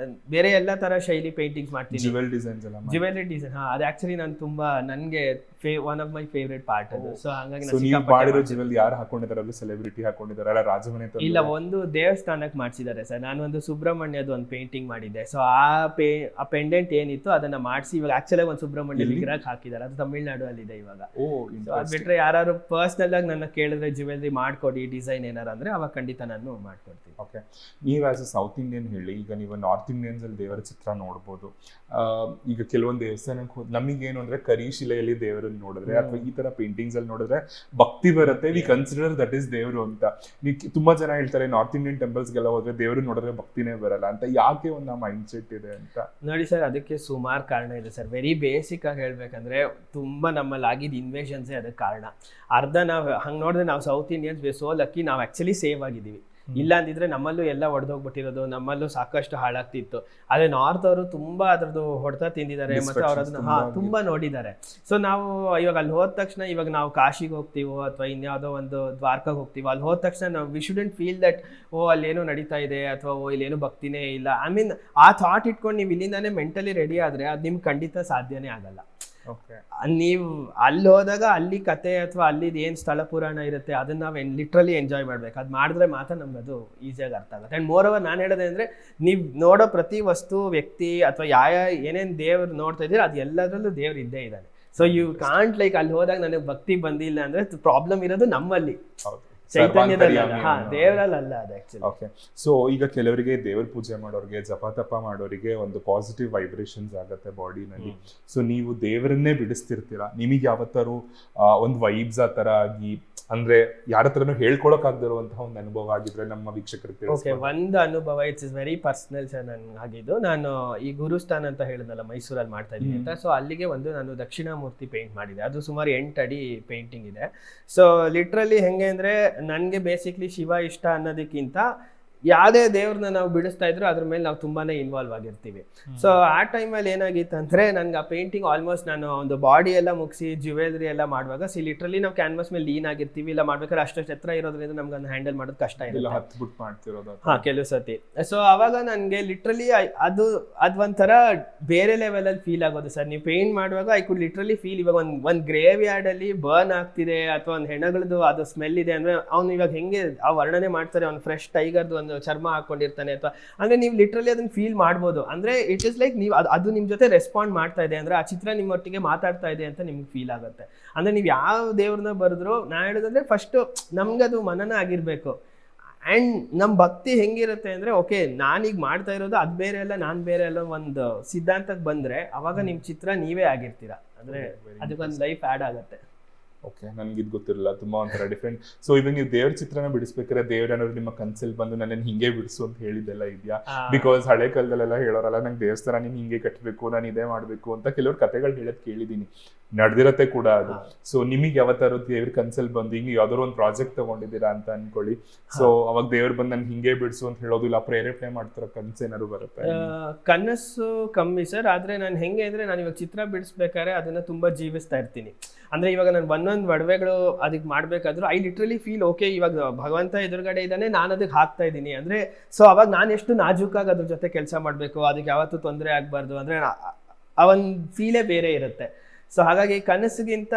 ಬೇರೆ ಎಲ್ಲ ಥರ ಶೈಲಿ ಪೇಂಟಿಂಗ್ಸ್ ಮಾಡ್ತೀನಿ. ಜ್ಯುವೆಲರಿ ಡಿಸೈನ್, ಅದು ಆ್ಯಕ್ಚುಲಿ ನಾನು ತುಂಬ ನನಗೆ one of my favourite part ಅದು. ಸೊ ಹಾಗಾಗಿ ಯಾರು ಹಾಕೊಂಡಿದ್ದಾರೆ? ಸೆಲೆಬ್ರಿಟಿ ಹಾಕೊಂಡಿದ್ದಾರೆ? ರಾಜಮನೆ? ಇಲ್ಲ, ಒಂದು ದೇವಸ್ಥಾನಕ್ಕೆ ಮಾಡಿಸಿದ್ದಾರೆ ಸರ್. ನಾನು ಒಂದು ಸುಬ್ರಹ್ಮಣ್ಯದ ಒಂದು ಪೇಂಟಿಂಗ್ ಮಾಡಿದ್ದೆ. ಸೊ ಆ ಪೆಂಡೆಂಟ್ ಏನಿತ್ತು ಅದನ್ನ ಮಾಡಿಸಿ ಇವಾಗ ಆಕ್ಚುಲಿ ಒಂದು ಸುಬ್ರಹ್ಮಣ್ಯ ವಿಗ್ರಹ ಹಾಕಿದ್ದಾರೆ. ಅದು ತಮಿಳ್ನಾಡು ಅಲ್ಲಿದೆ ಇವಾಗ. ಅದು ಬಿಟ್ರೆ ಯಾರು ಪರ್ಸನಲ್ ಆಗಿ ನನ್ನ ಕೇಳಿದ್ರೆ ಜ್ಯುವೆಲರಿ ಮಾಡ್ಕೊಡಿ, ಡಿಸೈನ್ ಏನಾರು ಅಂದ್ರೆ ಅವಾಗ ಖಂಡಿತ ನಾನು ಮಾಡ್ಕೊಡ್ತೀನಿ. ಓಕೆ, ನೀವು ಆಸ್ ಅ ಸೌತ್ ಇಂಡಿಯನ್ ಹೇಳಿ, ಈಗ ನೀವು ನಾರ್ತ್ ಇಂಡಿಯನ್ಸ್ ಅಲ್ಲಿ ದೇವರ ಚಿತ್ರ ನೋಡ್ಬೋದು. ಈಗ ಕೆಲವೊಂದು ದೇವಸ್ಥಾನಕ್ಕೆ ನಮಗೇನು ಅಂದ್ರೆ ಕರಿ ಶಿಲೆಯಲ್ಲಿ ದೇವರು ದೇವ್ರನ್ನ ನೋಡಿದ್ರೆ ಅಥವಾ ಈ ತರ ಪೇಂಟಿಂಗ್ಸ್ ಅಲ್ಲಿ ನೋಡಿದ್ರೆ ಭಕ್ತಿ ಬರುತ್ತೆ, ವಿ ಕನ್ಸಿಡರ್ ದಟ್ ಇಸ್ ದೇವ್ರು ಅಂತ. ತುಂಬಾ ಜನ ಹೇಳ್ತಾರೆ ನಾರ್ತ್ ಇಂಡಿಯನ್ ಟೆಂಪಲ್ಸ್ ಗೆಲ್ಲ ಹೋದ್ರೆ ದೇವ್ರು ನೋಡಿದ್ರೆ ಭಕ್ತಿನೇ ಬರಲ್ಲ ಅಂತ. ಯಾಕೆ ಒಂದು ಮೈಂಡ್ ಸೆಟ್ ಇದೆ ಅಂತ ನೋಡಿ ಸರ್, ಅದಕ್ಕೆ ಸುಮಾರು ಕಾರಣ ಇದೆ ಸರ್. ವೆರಿ ಬೇಸಿಕ್ ಆಗಿ ಹೇಳ್ಬೇಕಂದ್ರೆ ತುಂಬಾ ನಮ್ಮಲ್ಲಿ ಆಗಿದ್ದ ಇನ್ವೇಷನ್ಸೇ ಅದಕ್ಕೆ ಕಾರಣ. ಅರ್ಧ ನಾವು ಹಂಗೆ ನೋಡಿದ್ರೆ ನಾವು south Indians we so lucky, ನಾವು ಆಕ್ಚುಲಿ ಸೇವ್ ಆಗಿದ್ದೀವಿ. ಇಲ್ಲ ಅಂದಿದ್ರೆ ನಮ್ಮಲ್ಲೂ ಎಲ್ಲ ಹೊಡೆದೋಗ್ಬಿಟ್ಟಿರೋದು, ನಮ್ಮಲ್ಲೂ ಸಾಕಷ್ಟು ಹಾಳಾಗ್ತಿತ್ತು. ಆದ್ರೆ ನಾರ್ತ್ ಅವರು ತುಂಬಾ ಅದ್ರದ್ದು ಹೊಡೆತ ತಿಂದಿದ್ದಾರೆ, ಮತ್ತೆ ಅವ್ರು ಅದನ್ನ ತುಂಬಾ ನೋಡಿದ್ದಾರೆ. ಸೊ ನಾವು ಇವಾಗ ಅಲ್ಲಿ ಹೋದ ತಕ್ಷಣ, ಇವಾಗ ನಾವು ಕಾಶಿಗೆ ಹೋಗ್ತೀವೋ ಅಥವಾ ಇನ್ಯಾವುದೋ ಒಂದು ದ್ವಾರಕಾಗೆ ಹೋಗ್ತೀವೋ, ಅಲ್ಲಿ ಹೋದ ತಕ್ಷಣ ನಾವು ವಿ ಶುಡಂಟ್ ಫೀಲ್ ದಟ್ ಓ ಅಲ್ಲೇನೋ ನಡೀತಾ ಇದೆ ಅಥವಾ ಓ ಇಲ್ಲೇನು ಭಕ್ತಿನೇ ಇಲ್ಲ. ಐ ಮೀನ್ ಆ ಥಾಟ್ ಇಟ್ಕೊಂಡು ನೀವು ಇಲ್ಲಿಂದಾನೇ ಮೆಂಟಲಿ ರೆಡಿ ಆದ್ರೆ ಅದು ನಿಮ್ಗೆ ಖಂಡಿತ ಸಾಧ್ಯನೇ ಆಗಲ್ಲ. ನೀವು ಅಲ್ಲಿ ಹೋದಾಗ ಅಲ್ಲಿ ಕತೆ ಅಥವಾ ಅಲ್ಲಿದ್ ಏನ್ ಸ್ಥಳ ಪುರಾಣ ಇರುತ್ತೆ ಅದನ್ನ ನಾವು ಲಿಟ್ರಲಿ ಎಂಜಾಯ್ ಮಾಡ್ಬೇಕು. ಅದು ಮಾಡಿದ್ರೆ ಮಾತ್ರ ನಮ್ಗೆ ಅದು ಈಸಿಯಾಗಿ ಅರ್ಥ ಆಗುತ್ತೆ. ಅಂಡ್ ಮೋರ್ ಓವರ್ ನಾನು ಹೇಳೋದೇ ಅಂದ್ರೆ, ನೀವು ನೋಡೋ ಪ್ರತಿ ವಸ್ತು, ವ್ಯಕ್ತಿ ಅಥವಾ ಏನೇನ್ ದೇವ್ರು ನೋಡ್ತಾ ಇದ್ದೀರಾ ಅದು ಎಲ್ಲದರಲ್ಲೂ ದೇವ್ರು ಇದ್ದೇ ಇದ್ದಾನೆ. ಸೊ ಯು ಕಾಂಟ್ ಲೈಕ್ ಅಲ್ಲಿ ಹೋದಾಗ ನನಗೆ ಭಕ್ತಿ ಬಂದಿಲ್ಲ ಅಂದ್ರೆ ಪ್ರಾಬ್ಲಮ್ ಇರೋದು ನಮ್ಮಲ್ಲಿ, ಚೈತನ್ಯದಲ್ಲಿ, ದೇವರಲ್ಲ ಅದು ಆಕ್ಚುಲಿ. ಓಕೆ, ಸೊ ಈಗ ಕೆಲವರಿಗೆ ದೇವ್ರ ಪೂಜೆ ಮಾಡೋರಿಗೆ, ಜಪ ತಪ ಮಾಡೋರಿಗೆ ಒಂದು ಪಾಸಿಟಿವ್ ವೈಬ್ರೇಷನ್ಸ್ ಆಗುತ್ತೆ ಬಾಡಿನಲ್ಲಿ. ಸೊ ನೀವು ದೇವರನ್ನೇ ಬಿಡಿಸ್ತಿರ್ತೀರಾ, ನಿಮಗೆ ಯಾವತ್ತಾರು ಒಂದು ವೈಬ್ಸ್ ಆ ತರ ಆಗಿ, ಅಂದ್ರೆ ಯಾರ ಹತ್ರನೂ ಹೇಳ್ಕೊಳಕ್ ಆಗದಿರುವಂತಹ ಒಂದು ಅನುಭವ ಆಗಿದ್ರೆ ನಮ್ಮ ವೀಕ್ಷಕರಿಗೆ? ಓಕೆ, ಒಂದು ಅನುಭವ it's is very personal sir ನನ್ಗೆ ಆಗಿದ್ದು. ನಾನು ಈ ಗುರುಸ್ಥಾನ್ ಅಂತ ಹೇಳಿದ್ನಲ್ಲ ಮೈಸೂರಲ್ಲಿ ಮಾಡ್ತಾ ಇದ್ದೀನಿ ಅಂತ, ಸೊ ಅಲ್ಲಿಗೆ ನಾನು ದಕ್ಷಿಣಾಮೂರ್ತಿ ಪೇಂಟ್ ಮಾಡಿದೆ. ಅದು ಸುಮಾರು 8 ಅಡಿ ಪೇಂಟಿಂಗ್ ಇದೆ. ಸೊ ಲಿಟ್ರಲಿ ಹೆಂಗೆ ಅಂದ್ರೆ, ನನಗೆ ಬೇಸಿಕ್ಲಿ ಶಿವ ಇಷ್ಟ ಅನ್ನೋದಕ್ಕಿಂತ ಯಾವುದೇ ದೇವ್ರನ್ನ ನಾವು ಬಿಡಿಸ್ತಾ ಇದ್ರು ಅದ್ರ ಮೇಲೆ ನಾವು ತುಂಬಾನೇ ಇನ್ವಾಲ್ವ್ ಆಗಿರ್ತೀವಿ. ಸೊ ಆ ಟೈಮಲ್ಲಿ ಏನಾಗಿತ್ತು ಅಂದ್ರೆ, ನನ್ಗೆ ಆ ಪೇಂಟಿಂಗ್ ಆಲ್ಮೋಸ್ಟ್ ನಾನು ಒಂದು ಬಾಡಿ ಎಲ್ಲ ಮುಗಿಸಿ ಜ್ಯುವೆಲರಿ ಎಲ್ಲ ಮಾಡುವಾಗ ಲಿಟ್ರಲಿ ನಾವು ಕ್ಯಾನ್ವಾಸ್ ಮೇಲೆ ಲೀನ್ ಆಗಿರ್ತೀವಿ. ಇಲ್ಲ ಮಾಡ್ಬೇಕಾದ್ರೆ ಅಷ್ಟು ಎತ್ತರ ಇರೋದ್ರಿಂದ ನಮ್ಗೆ ಅದನ್ನ ಹ್ಯಾಂಡಲ್ ಮಾಡೋದು ಕಷ್ಟ ಇರುತ್ತೆ ಕೆಲವು ಸತಿ. ಸೊ ಅವಾಗ ನನಗೆ ಲಿಟ್ರಲಿ ಅದು ಒಂಥರ ಬೇರೆ ಲೆವೆಲ್ ಅಲ್ಲಿ ಫೀಲ್ ಆಗೋದು ಸರ್. ನೀವು ಪೇಂಟ್ ಮಾಡುವಾಗ ಐ ಕುಡ್ ಲಿಟ್ರಲಿ ಫೀಲ್, ಇವಾಗ ಒಂದು ಗ್ರೇವ್ ಯಾರ್ಡ್ ಅಲ್ಲಿ ಬರ್ನ್ ಆಗ್ತಿದೆ ಅಥವಾ ಒಂದು ಹೆಣಗಳದ್ದು ಅದು ಸ್ಮೆಲ್ ಇದೆ ಅಂದ್ರೆ, ಅವ್ನು ಇವಾಗ ಹೆಂಗೆ ಆ ವರ್ಣನೆ ಮಾಡ್ತಾರೆ, ಅವ್ನು ಫ್ರೆಶ್ ಟೈಗರ್ದು ಒಂದು ಚರ್ಮ ಹಾಕೊಂಡಿರ್ತಾನೆ ಅಥವಾ ಅಂದ್ರೆ ನೀವು ಲಿಟ್ರಲಿ ಅದನ್ನ ಫೀಲ್ ಮಾಡ್ಬೋದು. ಅಂದ್ರೆ ಇಟ್ ಇಸ್ ಲೈಕ್ ನೀವು ಅದು ನಿಮ್ ಜೊತೆ ರೆಸ್ಪಾಂಡ್ ಮಾಡ್ತಾ ಇದೆ ಅಂದ್ರೆ, ಆ ಚಿತ್ರ ನಿಮ್ಮೊಟ್ಟಿಗೆ ಮಾತಾಡ್ತಾ ಇದೆ ಅಂತ ನಿಮ್ಗೆ ಫೀಲ್ ಆಗುತ್ತೆ. ಅಂದ್ರೆ ನೀವು ಯಾವ ದೇವ್ರನ್ನ ಬರೆದ್ರು, ನಾ ಹೇಳೋದಂದ್ರೆ ಫಸ್ಟ್ ನಮ್ಗೆ ಅದು ಮನನ ಆಗಿರ್ಬೇಕು. ಅಂಡ್ ನಮ್ ಭಕ್ತಿ ಹೆಂಗಿರುತ್ತೆ ಅಂದ್ರೆ, ಓಕೆ ನಾನೀಗ ಮಾಡ್ತಾ ಇರೋದು ಅದು ಬೇರೆ ಅಲ್ಲ, ನಾನ್ ಬೇರೆ ಅಲ್ಲ, ಒಂದು ಸಿದ್ಧಾಂತಕ್ಕೆ ಬಂದ್ರೆ ಅವಾಗ ನಿಮ್ ಚಿತ್ರ ನೀವೇ ಆಗಿರ್ತೀರಾ. ಅಂದ್ರೆ ಅದಕ್ಕೊಂದು ಲೈಫ್ ಆಡ್ ಆಗುತ್ತೆ. ಓಕೆ, ನನ್ಗೆ ಇದು ಗೊತ್ತಿರಲಿಲ್ಲ, ತುಂಬಾ ಒಂಥರ ಡಿಫ್ರೆಂಟ್. ಸೊ ಇವಾಗ ನೀವು ದೇವ್ರ ಚಿತ್ರನ ಬಿಡಿಸ್ಬೇಕಾದ್ರೆ ದೇವ್ರನ್ನೋರು ನಿಮ್ಮ ಕನ್ಸಲ್ಲಿ ಬಂದು ನನ್ನ ಹಿಂಗೆ ಬಿಡಿಸು ಅಂತ ಹೇಳಿದ್ದೆಲ್ಲ ಇದೆಯಾ? ಬಿಕಾಸ್ ಹಳೆ ಕಾಲದಲ್ಲೆಲ್ಲ ಹೇಳೋರಲ್ಲ, ನಂಗೆ ದೇವಸ್ಥಾನ ನೀನ್ ಹಿಂಗೆ ಕಟ್ಟಬೇಕು, ನಾನು ಇದೇ ಮಾಡ್ಬೇಕು ಅಂತ ಕೆಲವ್ರು ಕತೆಗಳು ಹೇಳೋದ್ ಕೇಳಿದೀನಿ, ನಡೆದಿರತ್ತೆ ಕೂಡ ಅದು. ಸೊ ನಿಮಗೆ ಯಾವತ್ತಾರು ದೇವ್ರ ಕನ್ಸಲ್ಲಿ ಬಂದು ಹಿಂಗೆ ಯಾವ್ದಾದ್ರು ಒಂದು ಪ್ರಾಜೆಕ್ಟ್ ತಗೊಂಡಿದ್ದೀರಾ ಅಂತ ಅನ್ಕೊಳ್ಳಿ, ಸೊ ಅವಾಗ ದೇವ್ರು ಬಂದು ನನ್ಗೆ ಹಿಂಗೆ ಬಿಡಿಸು ಅಂತ ಹೇಳೋದಿಲ್ಲ, ಪ್ರೇರೇಪಣೆ ಮಾಡ್ತಾರ ಕನ್ಸೇನಾದ್ರು ಬರುತ್ತೆ? ಕನಸು ಕಮ್ಮಿ ಸರ್, ಆದ್ರೆ ನಾನು ಹೆಂಗೆ ಅಂದ್ರೆ, ನಾನು ಇವಾಗ ಚಿತ್ರ ಬಿಡಿಸ್ಬೇಕಾದ್ರೆ ಅದನ್ನ ತುಂಬಾ ಜೀವಿಸ್ತಾ ಇರ್ತೀನಿ. ಅಂದ್ರೆ ಇವಾಗ ನಾನು ಒಂದೊಂದು ಒಡವೆಗಳು ಅದಕ್ಕೆ ಮಾಡ್ಬೇಕಾದ್ರು ಐ ಲಿಟ್ರಲಿ ಫೀಲ್ ಓಕೆ, ಇವಾಗ ಭಗವಂತ ಎದುರುಗಡೆ ಇದ್ದಾನೆ, ನಾನು ಅದಕ್ಕೆ ಹಾಕ್ತಾ ಇದ್ದೀನಿ ಅಂದ್ರೆ, ಸೊ ಅವಾಗ ನಾನು ಎಷ್ಟು ನಾಜೂಕಾಗಿ ಅದ್ರ ಜೊತೆ ಕೆಲಸ ಮಾಡಬೇಕು, ಅದಕ್ಕೆ ಯಾವತ್ತೂ ತೊಂದರೆ ಆಗ್ಬಾರ್ದು ಅಂದ್ರೆ ಆ ಒಂದು ಫೀಲೇ ಬೇರೆ ಇರುತ್ತೆ. ಸೊ ಹಾಗಾಗಿ ಕನಸಿಗಿಂತ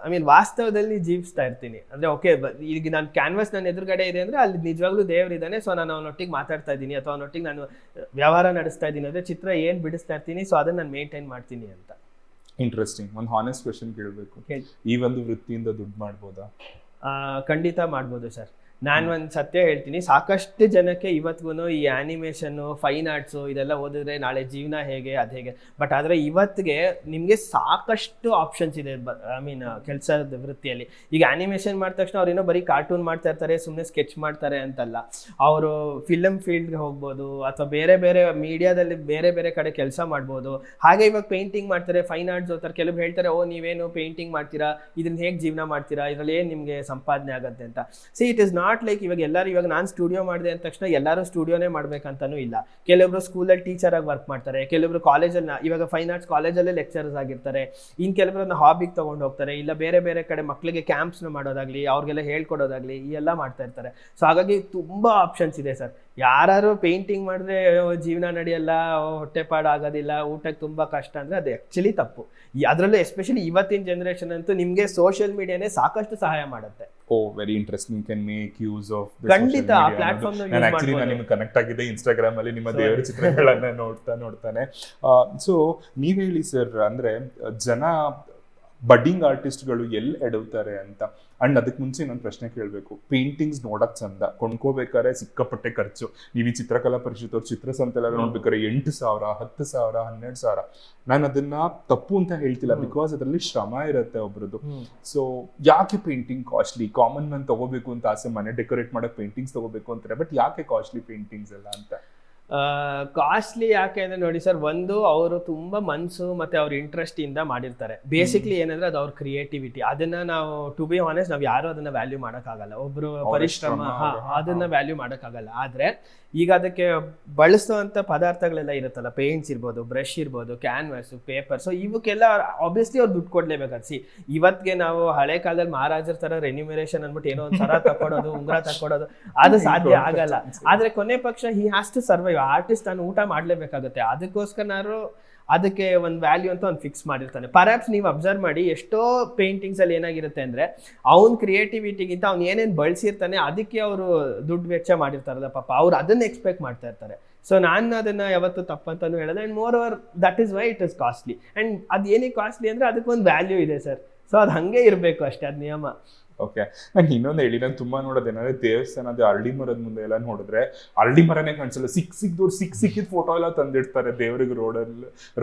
ಐ ಮೀನ್ ವಾಸ್ತವದಲ್ಲಿ ಜೀವಿಸ್ತಾ ಇರ್ತೀನಿ. ಅಂದ್ರೆ ಓಕೆ, ಈಗ ನಾನು ಕ್ಯಾನ್ವಾಸ್ ನನ್ನ ಎದುರುಗಡೆ ಇದೆ ಅಂದ್ರೆ ಅಲ್ಲಿ ನಿಜವಾಗ್ಲೂ ದೇವ್ರಿದ್ದಾನೆ, ಸೊ ನಾನು ಅವನೊಟ್ಟಿಗೆ ಮಾತಾಡ್ತಾ ಇದ್ದೀನಿ ಅಥವಾ ಅವನೊಟ್ಟಿಗೆ ನಾನು ವ್ಯವಹಾರ ನಡೆಸ್ತಾ ಇದ್ದೀನಿ ಅಂದ್ರೆ ಚಿತ್ರ ಏನ್ ಬಿಡಿಸ್ತಾ ಇರ್ತೀನಿ, ಸೊ ಅದನ್ನ ನಾನು ಮೇಂಟೈನ್ ಮಾಡ್ತೀನಿ ಅಂತ. ಇಂಟ್ರೆಸ್ಟಿಂಗ್. ಒಂದು ಹಾನೆಸ್ಟ್ ಕ್ವೆಶ್ಚನ್ ಕೇಳಬೇಕು, ಈ ಒಂದು ವೃತ್ತಿಯಿಂದ ದುಡ್ಡು ಮಾಡ್ಬೋದಾ? ಖಂಡಿತ ಮಾಡ್ಬೋದು ಸರ್. ನಾನು ಒಂದು ಸತ್ಯ ಹೇಳ್ತೀನಿ, ಸಾಕಷ್ಟು ಜನಕ್ಕೆ ಇವತ್ತಿಗೂ ಈ ಆ್ಯನಿಮೇಷನ್ನು, ಫೈನ್ ಆರ್ಟ್ಸು ಇದೆಲ್ಲ ಓದಿದ್ರೆ ನಾಳೆ ಜೀವನ ಹೇಗೆ ಅದು ಹೇಗೆ, ಬಟ್ ಆದರೆ ಇವತ್ತಿಗೆ ನಿಮಗೆ ಸಾಕಷ್ಟು ಆಪ್ಷನ್ಸ್ ಇದೆ. ಐ ಮೀನ್ ಕೆಲಸದ ವೃತ್ತಿಯಲ್ಲಿ ಈಗ ಆ್ಯನಿಮೇಷನ್ ಮಾಡಿದ ತಕ್ಷಣ ಅವ್ರೇನೋ ಬರೀ ಕಾರ್ಟೂನ್ ಮಾಡ್ತಾ ಇರ್ತಾರೆ, ಸುಮ್ಮನೆ ಸ್ಕೆಚ್ ಮಾಡ್ತಾರೆ ಅಂತಲ್ಲ, ಅವರು ಫಿಲಮ್ ಫೀಲ್ಡ್ಗೆ ಹೋಗ್ಬೋದು ಅಥವಾ ಬೇರೆ ಬೇರೆ ಮೀಡಿಯಾದಲ್ಲಿ ಬೇರೆ ಬೇರೆ ಕಡೆ ಕೆಲಸ ಮಾಡ್ಬೋದು. ಹಾಗೆ ಇವಾಗ ಪೇಂಟಿಂಗ್ ಮಾಡ್ತಾರೆ, ಫೈನ್ ಆರ್ಟ್ಸ್ ಓದ್ತಾರೆ. ಕೆಲವು ಹೇಳ್ತಾರೆ, ಓ ನೀವೇನು ಪೇಂಟಿಂಗ್ ಮಾಡ್ತೀರಾ, ಇದನ್ನ ಹೇಗೆ ಜೀವನ ಮಾಡ್ತೀರಾ, ಇದರಲ್ಲಿ ಏನು ನಿಮಗೆ ಸಂಪಾದನೆ ಆಗುತ್ತೆ ಅಂತ. C it is not like ಇವಾಗ ನಾನು ಸ್ಟುಡಿಯೋ ಮಾಡಿದೆ ಅಂದ ತಕ್ಷಣ ಎಲ್ಲರೂ ಸ್ಟುಡಿಯೋನೇ ಮಾಡ್ಬೇಕಂತಾನೂ ಇಲ್ಲ. ಕೆಲವೊಬ್ರು ಸ್ಕೂಲಲ್ಲಿ ಟೀಚರ್ ಆಗಿ ವರ್ಕ್ ಮಾಡ್ತಾರೆ, ಕೆಲವೊಬ್ರು ಕಾಲೇಜಲ್ಲಿ, ಇವಾಗ ಫೈನ್ ಆರ್ಟ್ಸ್ ಕಾಲೇಜಲ್ಲೇ ಲೆಕ್ಚರರ್ಸ್ ಆಗಿರ್ತಾರೆ, ಇನ್ನು ಕೆಲವರನ್ನ ಹಾಬಿಗೆ ತಗೊಂಡು ಹೋಗ್ತಾರೆ, ಇಲ್ಲ ಬೇರೆ ಬೇರೆ ಕಡೆ ಮಕ್ಕಳಿಗೆ ಕ್ಯಾಂಪ್ಸ್ನ ಮಾಡೋದಾಗ್ಲಿ, ಅವ್ರಿಗೆಲ್ಲ ಹೇಳ್ಕೊಡೋದಾಗ್ಲಿ, ಈ ಎಲ್ಲ ಮಾಡ್ತಾ ಇರ್ತಾರೆ. ಸೊ ಹಾಗಾಗಿ ತುಂಬಾ ಆಪ್ಷನ್ಸ್ ಇದೆ ಸರ್. ಯಾರು ಪೇಂಟಿಂಗ್ ಮಾಡಿದ್ರೆ ಜೀವನ ನಡೆಯಲ್ಲ, ಹೊಟ್ಟೆಪಾಡು ಆಗೋದಿಲ್ಲ, ಊಟಕ್ಕೆ ತುಂಬಾ ಕಷ್ಟ ಅಂದ್ರೆ ಅದು ಆಕ್ಚುಲಿ ತಪ್ಪು. ಅದರಲ್ಲೂ ಎಸ್ಪೆಷಲಿ ಇವತ್ತಿನ ಜನರೇಷನ್ ಅಂತೂ ನಿಮಗೆ ಸೋಷಿಯಲ್ ಮೀಡಿಯಾನೇ ಸಾಕಷ್ಟು ಸಹಾಯ ಮಾಡುತ್ತೆ. Oh very interesting, can make use of ಖಂಡಿತ ಆ ಪ್ಲಾಟ್ಫಾರ್ಮ್ ನಾನು ಆಕ್ಚುಲಿ ನಾನು ನಿಮ್ಗೆ ಕನೆಕ್ಟ್ ಆಗಿದ್ದೆ ಇನ್ಸ್ಟಾಗ್ರಾಮ್ ಅಲ್ಲಿ ನಿಮ್ಮ ದೇವರ ಚಿತ್ರಗಳನ್ನ ನೋಡ್ತಾನೆ. ಸೊ ನೀವ್ ಹೇಳಿ ಸರ್, ಅಂದ್ರೆ ಜನ ಬಡ್ಡಿಂಗ್ ಆರ್ಟಿಸ್ಟ್ಗಳು ಎಲ್ಲಿ ಎಡವ್ತಾರೆ ಅಂತ. ಅಂಡ್ ಅದಕ್ಕೆ ಮುಂಚೆ ಇನ್ನೊಂದು ಪ್ರಶ್ನೆ ಕೇಳಬೇಕು. ಪೇಂಟಿಂಗ್ಸ್ ನೋಡಕ್ ಚಂದ, ಕೊಂಡ್ಕೋಬೇಕಾದ್ರೆ ಸಿಕ್ಕಾಪಟ್ಟೆ ಖರ್ಚು. ನೀವು ಈ ಚಿತ್ರಕಲಾ ಪರಿಷತ್ ಅವ್ರ ಚಿತ್ರಸಂತೆಲ್ಲ ನೋಡ್ಬೇಕಾದ್ರೆ 8,000, 10,000, 12,000. ನಾನು ಅದನ್ನ ತಪ್ಪು ಅಂತ ಹೇಳ್ತಿಲ್ಲ, ಬಿಕಾಸ್ ಅದರಲ್ಲಿ ಶ್ರಮ ಇರುತ್ತೆ ಒಬ್ರದ್ದು. ಸೊ ಯಾಕೆ ಪೇಂಟಿಂಗ್ ಕಾಸ್ಟ್ಲಿ? ಕಾಮನ್ ನಾನು ತಗೋಬೇಕು ಅಂತ ಆಸೆ, ಮನೆ ಡೆಕೋರೇಟ್ ಮಾಡಕ್ ಪೇಂಟಿಂಗ್ಸ್ ತಗೋಬೇಕು ಅಂತಾರೆ, ಬಟ್ ಯಾಕೆ ಕಾಸ್ಟ್ಲಿ ಪೇಂಟಿಂಗ್ಸ್ ಎಲ್ಲ ಅಂತ? ಕಾಸ್ಟ್ಲಿ ಯಾಕೆ ಅಂದ್ರೆ ನೋಡಿ ಸರ್, ಒಂದು ಅವರು ತುಂಬಾ ಮನ್ಸು ಮತ್ತೆ ಅವ್ರ ಇಂಟ್ರೆಸ್ಟ್ ಇಂದ ಮಾಡಿರ್ತಾರೆ. ಬೇಸಿಕ್ಲಿ ಏನಂದ್ರೆ ಅದು ಅವ್ರ ಕ್ರಿಯೇಟಿವಿಟಿ. ಅದನ್ನ ನಾವು ಟು ಬಿ ಆನೆಸ್ಟ್ ನಾವ್ ಯಾರು ಅದನ್ನ ವ್ಯಾಲ್ಯೂ ಮಾಡಕ್ಕಾಗಲ್ಲ. ಒಬ್ರು ಪರಿಶ್ರಮ ಅದನ್ನ ವ್ಯಾಲ್ಯೂ ಮಾಡಕ್ಕಾಗಲ್ಲ. ಆದ್ರೆ ಈಗ ಅದಕ್ಕೆ ಬಳಸುವಂತ ಪದಾರ್ಥಗಳೆಲ್ಲ ಇರುತ್ತಲ್ಲ, ಪೇಂಟ್ಸ್ ಇರ್ಬೋದು, ಬ್ರಷ್ ಇರ್ಬೋದು, ಕ್ಯಾನ್ವಾಸ್, ಪೇಪರ್, ಸೊ ಇವಕ್ಕೆಲ್ಲ ಆಬ್ವಿಯಸ್ಲಿ ಅವ್ರು ದುಡ್ಡು ಕೊಡ್ಲೇಬೇಕಾದ್ರೆ. ಸಿ ಇವತ್ತಿಗೆ ನಾವು ಹಳೆ ಕಾಲದಲ್ಲಿ ಮಹಾರಾಜರ ತರ ರೆನ್ಯುಮರೇಷನ್ ಅನ್ಬಿಟ್ಟು ಏನೋ ಒಂದು ಸರ ತಕೊಡೋದು, ಉಂಗ್ರ ತಕೊಡೋದು ಅದು ಸಾಧ್ಯ ಆಗಲ್ಲ. ಆದ್ರೆ ಕೊನೆ ಪಕ್ಷ he has to survive. Artist ನಾನು ಊಟ ಮಾಡ್ಲೇಬೇಕಾಗುತ್ತೆ, ಅದಕ್ಕೋಸ್ಕರ ಅದಕ್ಕೆ ಒಂದು ವ್ಯಾಲ್ಯೂ ಅಂತ ಒಂದು ಫಿಕ್ಸ್ ಮಾಡಿರ್ತಾನೆ. ಪರ್ಹ್ಯಾಪ್ಸ್ ನೀವು ಅಬ್ಸರ್ವ್ ಮಾಡಿ, ಎಷ್ಟೋ ಪೇಂಟಿಂಗ್ಸ್ ಅಲ್ಲಿ ಏನಾಗಿರುತ್ತೆ ಅಂದ್ರೆ ಅವ್ನ ಕ್ರಿಯೇಟಿವಿಟಿಗಿಂತ ಅವ್ನು ಏನೇನು ಬಳಸಿರ್ತಾನೆ ಅದಕ್ಕೆ ಅವರು ದುಡ್ಡು ವೆಚ್ಚ ಮಾಡಿರ್ತಾರಲ್ಲ ಪಾಪ, ಅವ್ರು ಅದನ್ನ ಎಕ್ಸ್ಪೆಕ್ಟ್ ಮಾಡ್ತಾ ಇರ್ತಾರೆ. ಸೊ ನಾನು ಅದನ್ನ ಯಾವತ್ತು ತಪ್ಪಂತಾನು ಹೇಳೋದು. And more over that is why it is costly. And ಅದು ಏನಕ್ಕೆ ಕಾಸ್ಟ್ಲಿ ಅಂದ್ರೆ ಅದಕ್ಕೊಂದು ವ್ಯಾಲ್ಯೂ ಇದೆ ಸರ್. ಸೊ ಅದು ಹಂಗೆ ಇರಬೇಕು ಅಷ್ಟೇ, ಅದು ನಿಯಮ. ಓಕೆ, ನಂಗೆ ಇನ್ನೊಂದು ಹೇಳಿ, ನಾನು ತುಂಬಾ ನೋಡೋದೇನಂದ್ರೆ ದೇವಸ್ಥಾನದ ಅರಳಿ ಮರದ ಮುಂದೆ ಎಲ್ಲ ನೋಡಿದ್ರೆ ಅರಳಿ ಮರನೇ ಕಾಣಿಸಲ್ಲ, ಸಿಕ್ಕಿದ ಫೋಟೋ ಎಲ್ಲ ತಂದಿಡ್ತಾರೆ ದೇವ್ರಿಗೆ,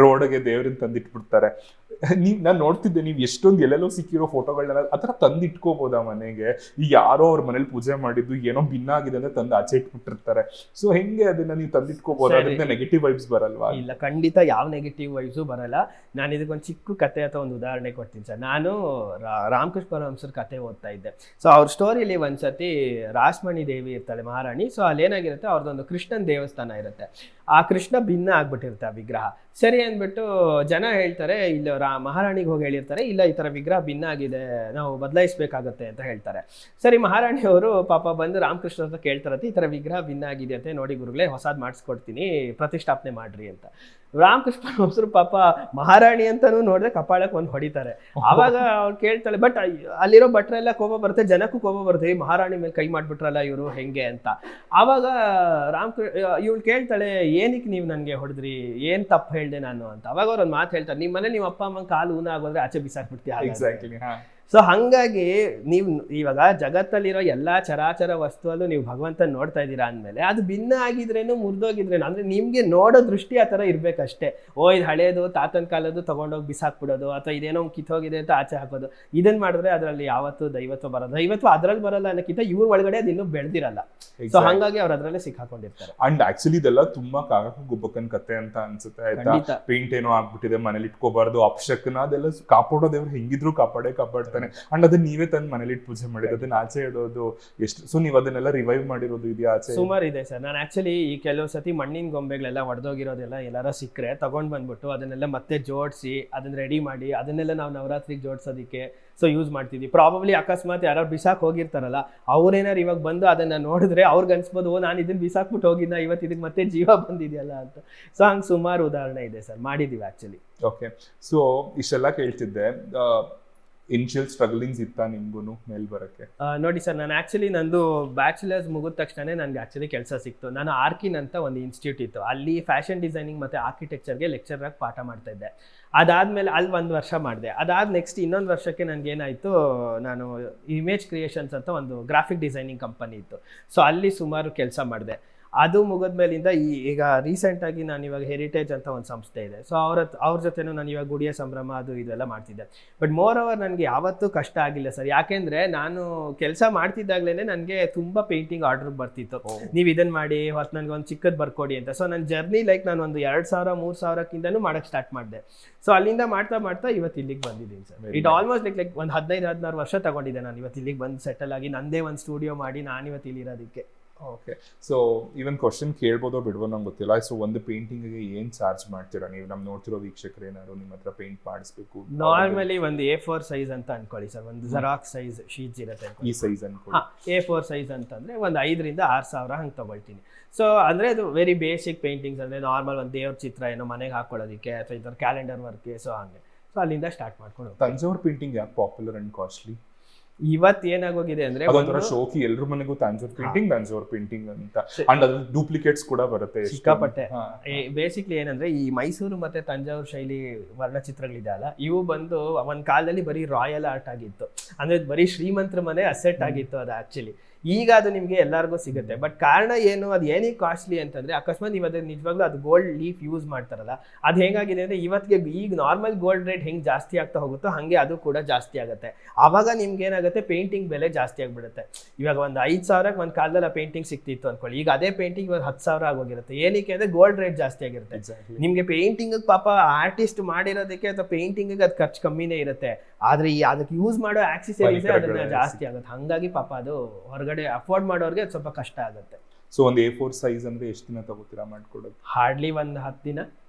ರೋಡ್ಗೆ ದೇವ್ರನ್ನ ತಂದಿಟ್ಬಿಡ್ತಾರೆ. ನಾನು ನೋಡ್ತಿದ್ದೆ, ನೀವು ಎಷ್ಟೊಂದು ಎಲ್ಲೆಲ್ಲೋ ಸಿಕ್ಕಿರೋ ಫೋಟೋಗಳನ್ನ ಆ ಥರ ತಂದಿಟ್ಕೋಬೋದಾ ಮನೆಗೆ? ಈಗ ಯಾರೋ ಅವ್ರ ಮನೇಲಿ ಪೂಜೆ ಮಾಡಿದ್ದು ಏನೋ ಭಿನ್ನ ಆಗಿದೆ ಅಂದ್ರೆ ತಂದು ಆಚೆ ಇಟ್ಬಿಟ್ಟಿರ್ತಾರೆ. ಸೊ ಹೆಂಗೆ ಅದನ್ನ ನೀವು ತಂದಿಟ್ಕೋಬಹುದು? ಅದರಿಂದ ನೆಗೆಟಿವ್ ವೈಬ್ಸ್ ಬರಲ್ವಾ? ಇಲ್ಲ, ಖಂಡಿತ ಯಾವ ನೆಗೆಟಿವ್ ವೈಬ್ಸು ಬರಲ್ಲ. ನಾನು ಇದಕ್ಕೊಂದು ಚಿಕ್ಕ ಕತೆ ಅಥವಾ ಒಂದು ಉದಾಹರಣೆ ಕೊಡ್ತೀನಿ ಸರ್. ನಾನು ರಾಮಕೃಷ್ಣ ಪರಮಹಂಸರ ಕತೆ ಓದ್ತಾ ಇದ್ದೆ. ಸೊ ಅವ್ರ ಸ್ಟೋರಿಲಿ ಒಂದ್ಸತಿ ರಾಸಮಣಿ ದೇವಿ ಇರ್ತಾಳೆ, ಮಹಾರಾಣಿ. ಸೊ ಅಲ್ಲಿ ಏನಾಗಿರುತ್ತೆ, ಅವ್ರದ್ದೊಂದು ಕೃಷ್ಣನ್ ದೇವಸ್ಥಾನ ಇರುತ್ತೆ. ಆ ಕೃಷ್ಣ ಭಿನ್ನ ಆಗ್ಬಿಟ್ಟಿರುತ್ತೆ ಆ ವಿಗ್ರಹ. ಸರಿ ಅಂದ್ಬಿಟ್ಟು ಜನ ಹೇಳ್ತಾರೆ, ಇಲ್ಲ ಮಹಾರಾಣಿಗೆ ಹೋಗಿ ಹೇಳಿರ್ತಾರೆ, ಇಲ್ಲ ಈ ತರ ವಿಗ್ರಹ ಭಿನ್ನ ಆಗಿದೆ, ನಾವು ಬದಲಾಯಿಸ್ಬೇಕಾಗತ್ತೆ ಅಂತ ಹೇಳ್ತಾರೆ. ಸರಿ, ಮಹಾರಾಣಿಯವರು ಪಾಪ ಬಂದು ರಾಮಕೃಷ್ಣ ಅಂತ ಕೇಳ್ತಾರತ್ತೆ, ಈ ತರ ವಿಗ್ರಹ ಭಿನ್ನ ಆಗಿದೆ ಅಂತ, ನೋಡಿ ಗುರುಗಳೇ ಹೊಸಾದ್ ಮಾಡಿಸ್ಕೊಡ್ತೀನಿ, ಪ್ರತಿಷ್ಠಾಪನೆ ಮಾಡ್ರಿ ಅಂತ. ರಾಮಕೃಷ್ಣ ಪರಮಹಂಸರು ಪಾಪ ಮಹಾರಾಣಿ ಅಂತಾನು ನೋಡಿದ್ರೆ ಕಪಾಳಕ್ಕೆ ಒಂದು ಹೊಡಿತಾರೆ. ಆವಾಗ ಅವ್ರು ಕೇಳ್ತಾಳೆ, ಬಟ್ ಅಲ್ಲಿರೋ ಭಟ್ರೆಲ್ಲ ಕೋಪ ಬರುತ್ತೆ, ಜನಕ್ಕೂ ಕೋಪ ಬರುತ್ತೆ, ಈ ಮಹಾರಾಣಿ ಮೇಲೆ ಕೈ ಮಾಡ್ಬಿಟ್ರಲ್ಲ ಇವರು ಹೆಂಗೆ ಅಂತ. ಆವಾಗ ಇವಳು ಕೇಳ್ತಾಳೆ, ಏನಕ್ಕೆ ನೀವು ನನಗೆ ಹೊಡೆದ್ರಿ, ಏನ್ ತಪ್ಪು ಹೇಳ್ದೆ ನಾನು ಅಂತ. ಅವಾಗ ಅವ್ರು ಒಂದು ಮಾತು ಹೇಳ್ತಾರೆ, ನಿಮ್ಮ ಮನೆ ನಿಮ್ಮ ಅಪ್ಪ ಅಮ್ಮ ಕಾಲು ಊನ ಆಗೋದ್ರೆ ಆಚೆ ಬಿಸಾಕ್ಬಿಡ್ತೀಯ. ಸೊ ಹಂಗಾಗಿ ನೀವು ಇವಾಗ ಜಗತ್ತಲ್ಲಿರೋ ಎಲ್ಲಾ ಚರಾಚರ ವಸ್ತುವಲ್ಲೂ ನೀವು ಭಗವಂತನ ನೋಡ್ತಾ ಇದ್ದೀರಾ ಅಂದಮೇಲೆ ಅದು ಭಿನ್ನ ಆಗಿದ್ರೇನು ಮುರಿದೋಗಿದ್ರೇನು ಅಂದ್ರೆ ನಿಮ್ಗೆ ನೋಡೋ ದೃಷ್ಟಿ ಆ ಥರ ಇರ್ಬೇಕಷ್ಟೇ. ಇದು ಹಳೇದು ತಾತನ ಕಾಲದ್ದು ತಗೊಂಡೋಗಿ ಬಿಸಾಕ್ಬಿಡೋದು, ಅಥವಾ ಇದೇನೋ ಕಿತ್ತೋಗಿದೆ ಅಂತ ಆಚೆ ಹಾಕೋದು, ಇದನ್ನ ಮಾಡಿದ್ರೆ ಅದರಲ್ಲಿ ಯಾವತ್ತೂ ದೈವತ್ವ ಬರೋದು. ದೈವತ್ವ ಅದ್ರಲ್ಲಿ ಬರಲ್ಲ ಅನ್ನೋಕ್ಕಿಂತ ಇವ್ರ ಒಳಗಡೆ ಅದು ಇನ್ನೂ ಬೆಳೆದಿರಲ್ಲ. ಸೊ ಹಂಗಾಗಿ ಅವ್ರು ಅದರಲ್ಲೇ ಸಿಕ್ಕಾಕೊಂಡಿರ್ತಾರೆ. ಅಂಡ್ ಆಕ್ಚುಲಿ ಇದೆಲ್ಲ ತುಂಬಾ ಕಾಗಕ್ಕ ಗುಬ್ಬಕ್ಕನ್ ಕತೆ ಅಂತ ಅನ್ಸುತ್ತೆ, ಆಯ್ತಾ? ಪೇಂಟ್ ಏನೋ ಆಗ್ಬಿಟ್ಟಿದೆ, ಮನೇಲಿ ಇಟ್ಕೋಬಾರ್ದು, ಅಪಶಕನ ಅದೆಲ್ಲ ಕಾಪಾಡೋದೇವ್ರು ಹೆಂಗಿದ್ರು ಕಾಪಾಡ್ತಾನೆ. ಅಂಡ್ ಅದನ್ನ ನೀವೇ ತಂದು ಮನೇಲಿ ಇಟ್ಟು ಪೂಜೆ ಮಾಡಿದ್ರೆ ಅದನ್ನ ಆಚೆ ಇಡೋದು ಎಷ್ಟು? ಸೊ ನೀವು ಅದನ್ನೆಲ್ಲ ರಿವೈವ್ ಮಾಡಿರೋದು ಇದೆಯಾ ಆಚೆ? ಸುಮಾರು ಇದೆ ಸರ್. ನಾನು ಆಕ್ಚುಲಿ ಈ ಕೆಲವು ಸತಿ ಮಣ್ಣಿನ ಗೊಂಬೆಗಳೆಲ್ಲ ಹೊಡೆದೋಗಿರೋದೆಲ್ಲ ಎಲ್ಲಾರ ಸಿಕ್ಕರೆ ತಗೊಂಡ್ ಬಂದ್ಬಿಟ್ಟು ಅದನ್ನೆಲ್ಲ ಮತ್ತೆ ಜೋಡಿಸಿ ಅದನ್ನ ರೆಡಿ ಮಾಡಿ ಅದನ್ನೆಲ್ಲ ನಾವು ನವರಾತ್ರಿಗೆ ಜೋಡಿಸೋದಕ್ಕೆ ಸೊ ಯೂಸ್ ಮಾಡ್ತಿದ್ವಿ. ಪ್ರಾಬಬ್ಲಿ ಅಕಸ್ಮಾತ್ ಯಾರು ಬಿಸಾಕ್ ಹೋಗಿರ್ತಾರಲ್ಲ, ಅವ್ರೇನಾರು ಇವಾಗ ಬಂದು ಅದನ್ನ ನೋಡಿದ್ರೆ ಅವ್ರಿಗೆ ಅನ್ಸ್ಬೋದು, ನಾನು ಇದನ್ನ ಬಿಸಾಕ್ಬಿಟ್ಟು ಹೋಗಿದ್ದ, ಇವತ್ತು ಇದಕ್ಕೆ ಮತ್ತೆ ಜೀವ ಬಂದಿದೆಯಲ್ಲ ಅಂತ. ಸೊ ಹಂಗೆ ಸುಮಾರು ಉದಾಹರಣೆ ಇದೆ ಸರ್, ಮಾಡಿದೀವಿ ಆಕ್ಚುಲಿ. ಓಕೆ, ಸೊ ಇಷ್ಟೆಲ್ಲ ಕೇಳ್ತಿದ್ದೆ, ಇನಿಷಿಯಲ್ ಸ್ಟ್ರಗಲಿಂಗ್ಸ್ ಇತ್ತಾ ನಿಮ್ಗೂ ಮೇಲ್ ಬರಕ್ಕೆ? ನೋಡಿ ಸರ್, ನಾನು ಆಕ್ಚುಲಿ ನಂದು ಬ್ಯಾಚುಲರ್ಸ್ ಮುಗಿದ ತಕ್ಷಣ ನನಗೆ ಆಕ್ಚುಲಿ ಕೆಲಸ ಸಿಕ್ತು. ನಾನು ಆರ್ಕಿನ್ ಅಂತ ಒಂದು ಇನ್ಸ್ಟಿಟ್ಯೂಟ್ ಇತ್ತು, ಅಲ್ಲಿ ಫ್ಯಾಷನ್ ಡಿಸೈನಿಂಗ್ ಮತ್ತು ಆರ್ಕಿಟೆಕ್ಚರ್ಗೆ ಲೆಕ್ಚರ್ ಆಗಿ ಪಾಠ ಮಾಡ್ತಾ ಇದ್ದೆ. ಅದಾದಮೇಲೆ ಅಲ್ಲಿ 1 ವರ್ಷ ಮಾಡಿದೆ. ಅದಾದ ನೆಕ್ಸ್ಟ್ ಇನ್ನೊಂದು ವರ್ಷಕ್ಕೆ ನನಗೇನಾಯಿತು, ನಾನು ಇಮೇಜ್ ಕ್ರಿಯೇಷನ್ಸ್ ಅಂತ ಒಂದು ಗ್ರಾಫಿಕ್ ಡಿಸೈನಿಂಗ್ ಕಂಪನಿ ಇತ್ತು. ಸೊ ಅಲ್ಲಿ ಸುಮಾರು ಕೆಲಸ ಮಾಡಿದೆ. ಅದು ಮುಗಿದ್ಮೇಲಿಂದ ಈಗ ರೀಸೆಂಟಾಗಿ ನಾನು ಇವಾಗ ಹೆರಿಟೇಜ್ ಅಂತ ಒಂದು ಸಂಸ್ಥೆ ಇದೆ. ಸೊ ಅವ್ರ ಜೊತೆನೂ ನಾನು ಇವಾಗ ಗುಡಿಯ ಸಂಭ್ರಮ ಅದು ಇದೆಲ್ಲ ಮಾಡ್ತಿದ್ದೆ. ಬಟ್ ಮೋರ್ ಓವರ್ ನನಗೆ ಯಾವತ್ತೂ ಕಷ್ಟ ಆಗಿಲ್ಲ ಸರ್. ಯಾಕೆಂದರೆ ನಾನು ಕೆಲಸ ಮಾಡ್ತಿದ್ದಾಗಲೇ ನನಗೆ ತುಂಬ ಪೇಂಟಿಂಗ್ ಆರ್ಡರ್ ಬರ್ತಿತ್ತು, ನೀವು ಇದನ್ನು ಮಾಡಿ ಹೊತ್ತು ನನಗೆ ಒಂದು ಚಿಕ್ಕದು ಬರ್ಕೊಡಿ ಅಂತ. ಸೊ ನನ್ನ ಜರ್ನಿ ಲೈಕ್ ನಾನು ಒಂದು 2,000-3,000ಕ್ಕಿಂತನೂ ಮಾಡೋಕ್ಕೆ ಸ್ಟಾರ್ಟ್ ಮಾಡಿದೆ. ಸೊ ಅಲ್ಲಿಂದ ಮಾಡ್ತಾ ಇವತ್ತು ಇಲ್ಲಿಗೆ ಬಂದಿದ್ದೀನಿ ಸರ್. ಇಟ್ ಆಲ್ಮೋಸ್ಟ್ ಲೈಕ್ ಒಂದು 15-16 ವರ್ಷ ತಗೊಂಡಿದ್ದೆ ನಾನು ಇವತ್ತು ಇಲ್ಲಿಗೆ ಬಂದು ಸೆಟಲ್ ಆಗಿ, ನಂದೇ ಒಂದು ಸ್ಟುಡಿಯೋ ಮಾಡಿ ನಾನು ಇವತ್ತು ಇಲ್ಲಿರೋದಕ್ಕೆ. ಓಕೆ, ಸೊ ಇವನ್ ಕ್ವಶನ್ ಕೇಳ್ಬೋದೋ ಬಿಡ್ಬೋದು ನಂಗೆ ಗೊತ್ತಿಲ್ಲ. ಸೊ ಒಂದು ಪೇಂಟಿಂಗ್ಗೆ ಏನು ಚಾರ್ಜ್ ಮಾಡ್ತೀರಾ ನೀವು? ನಮ್ಮ ನೋಡ್ತಿರೋ ವೀಕ್ಷಕರು ಏನಾದ್ರು ನಿಮ್ಮ ಹತ್ರ ಪೇಂಟ್ ಮಾಡಿಸ್ಬೇಕು, ನಾರ್ಮಲಿ ಒಂದು A4 ಸೈಜ್ ಅಂತ ಅನ್ಕೊಳ್ಳಿ ಸರ್, ಒಂದು ಜೆರಾಕ್ಸ್ ಸೈಜ್ ಶೀಟ್ಸ್ ಇರುತ್ತೆ, ಈ ಸೈಜ್ ಅನ್ಕೊಳ್ಳಿ. A4 ಸೈಜ್ ಅಂತಂದ್ರೆ ಒಂದು 5,000-6,000 ಹಂಗೆ ತಗೊಳ್ತೀನಿ. ಸೊ ಅಂದರೆ ಅದು ವೆರಿ ಬೇಸಿಕ್ ಪೇಂಟಿಂಗ್ಸ್, ಅಂದರೆ ನಾರ್ಮಲ್ ಒಂದು ದೇವ್ರ ಚಿತ್ರ ಏನೋ ಮನೆಗೆ ಹಾಕೊಳ್ಳೋದಕ್ಕೆ ಅಥವಾ ಈ ಥರ ಕ್ಯಾಲೆಂಡರ್ ವರ್ಕ್ಗೆ. ಸೊ ಹಂಗೆ, ಸೊ ಅಲ್ಲಿಂದ ಸ್ಟಾರ್ಟ್ ಮಾಡ್ಕೊಂಡು. ತಂಜಾವೂರು ಪೇಂಟಿಂಗ್ ಯಾಕೆ ಪಾಪ್ಯುಲರ್ ಅಂಡ್ ಕಾಸ್ಟ್ಲಿ? ಇವತ್ತು ಏನಾಗೋಗಿದೆ ಅಂದ್ರೆ ಅದೊಂಥರ ಶೋಕಿ ಎಲ್ರ ಮನೆಗೂ ತಾಂಜೋರ್ ಪೇಂಟಿಂಗ್ ಅಂತ ಅಂಡ್ ಅದ್ರ ಡೂಪ್ಲಿಕೇಟ್ಸ್ ಕೂಡ ಬರುತ್ತೆ ಸಿಕ್ಕಾಪಟ್ಟೆ. ಬೇಸಿಕ್ಲಿ ಏನಂದ್ರೆ ಈ ಮೈಸೂರು ಮತ್ತೆ ತಂಜಾವೂರು ಶೈಲಿ ವರ್ಣಚಿತ್ರಗಳಿದೆಯಲ್ಲ, ಇವು ಬಂದು ಒಂದ್ ಕಾಲದಲ್ಲಿ ಬರೀ ರಾಯಲ್ ಆರ್ಟ್ ಆಗಿತ್ತು, ಅಂದ್ರೆ ಬರೀ ಶ್ರೀಮಂತರ ಮನೆ ಅಸೆಟ್ ಆಗಿತ್ತು ಅದು ಆಕ್ಚುಲಿ. ಈಗ ಅದು ನಿಮ್ಗೆ ಎಲ್ಲರಿಗೂ ಸಿಗುತ್ತೆ. ಬಟ್ ಕಾರಣ ಏನು, ಅದು ಏನಿಗೆ ಕಾಸ್ಟ್ಲಿ ಅಂತಂದ್ರೆ ಅಕಸ್ಮಾತ್ ನೀವು ಅದ್ರ ನಿಜವಾಗ್ಲೂ ಅದು ಗೋಲ್ಡ್ ಲೀಫ್ ಯೂಸ್ ಮಾಡ್ತಾರಲ್ಲ, ಅದು ಹೇಗಾಗಿದೆ ಅಂದ್ರೆ ಇವತ್ತಿಗೆ ಈಗ ನಾರ್ಮಲ್ ಗೋಲ್ಡ್ ರೇಟ್ ಹೆಂಗ್ ಜಾಸ್ತಿ ಆಗ್ತಾ ಹೋಗುತ್ತೋ ಹಂಗೆ ಅದು ಕೂಡ ಜಾಸ್ತಿ ಆಗುತ್ತೆ. ಅವಾಗ ನಿಮ್ಗೆ ಏನಾಗುತ್ತೆ, ಪೇಂಟಿಂಗ್ ಬೆಲೆ ಜಾಸ್ತಿ ಆಗ್ಬಿಡುತ್ತೆ. ಇವಾಗ ಒಂದು 5,000ಕ್ಕೆ ಒಂದು ಕಾಲದಲ್ಲಿ ಆ ಪೇಂಟಿಂಗ್ ಸಿಕ್ತಿತ್ತು ಅನ್ಕೊಳ್ಳಿ, ಈಗ ಅದೇ ಪೇಂಟಿಂಗ್ ಇವಾಗ 10,000 ಆಗೋಗಿರುತ್ತೆ. ಏನಕ್ಕೆ ಅಂದ್ರೆ ಗೋಲ್ಡ್ ರೇಟ್ ಜಾಸ್ತಿ ಆಗಿರುತ್ತೆ. ನಿಮ್ಗೆ ಪೇಂಟಿಂಗ್ ಪಾಪ ಆರ್ಟಿಸ್ಟ್ ಮಾಡಿರೋದಕ್ಕೆ ಅಥವಾ ಪೇಂಟಿಂಗ್ ಅದು ಖರ್ಚು ಕಮ್ಮಿನೇ ಇರುತ್ತೆ, ಆದ್ರೆ ಅದಕ್ಕೆ ಯೂಸ್ ಮಾಡೋ ಆಕ್ಸೆಸರೀಸ್ ಅದನ್ನ ಜಾಸ್ತಿ ಆಗುತ್ತೆ. ಹಂಗಾಗಿ ಪಾಪ ಅದು ಹೊರಗಡೆ ಅಫೋರ್ಡ್ ಮಾಡೋರಿಗೆ ಸ್ವಲ್ಪ ಕಷ್ಟ ಆಗುತ್ತೆ. ಸೊ ಒಂದು A4 ಸೈಜ್ ಅಂದ್ರೆ ಎಷ್ಟು ದಿನ ತಗೋತೀರಾ ಮಾಡ್ಕೊಡೋದು? ಹಾರ್ಡ್ಲಿ ಒಂದು 10 ದಿನ.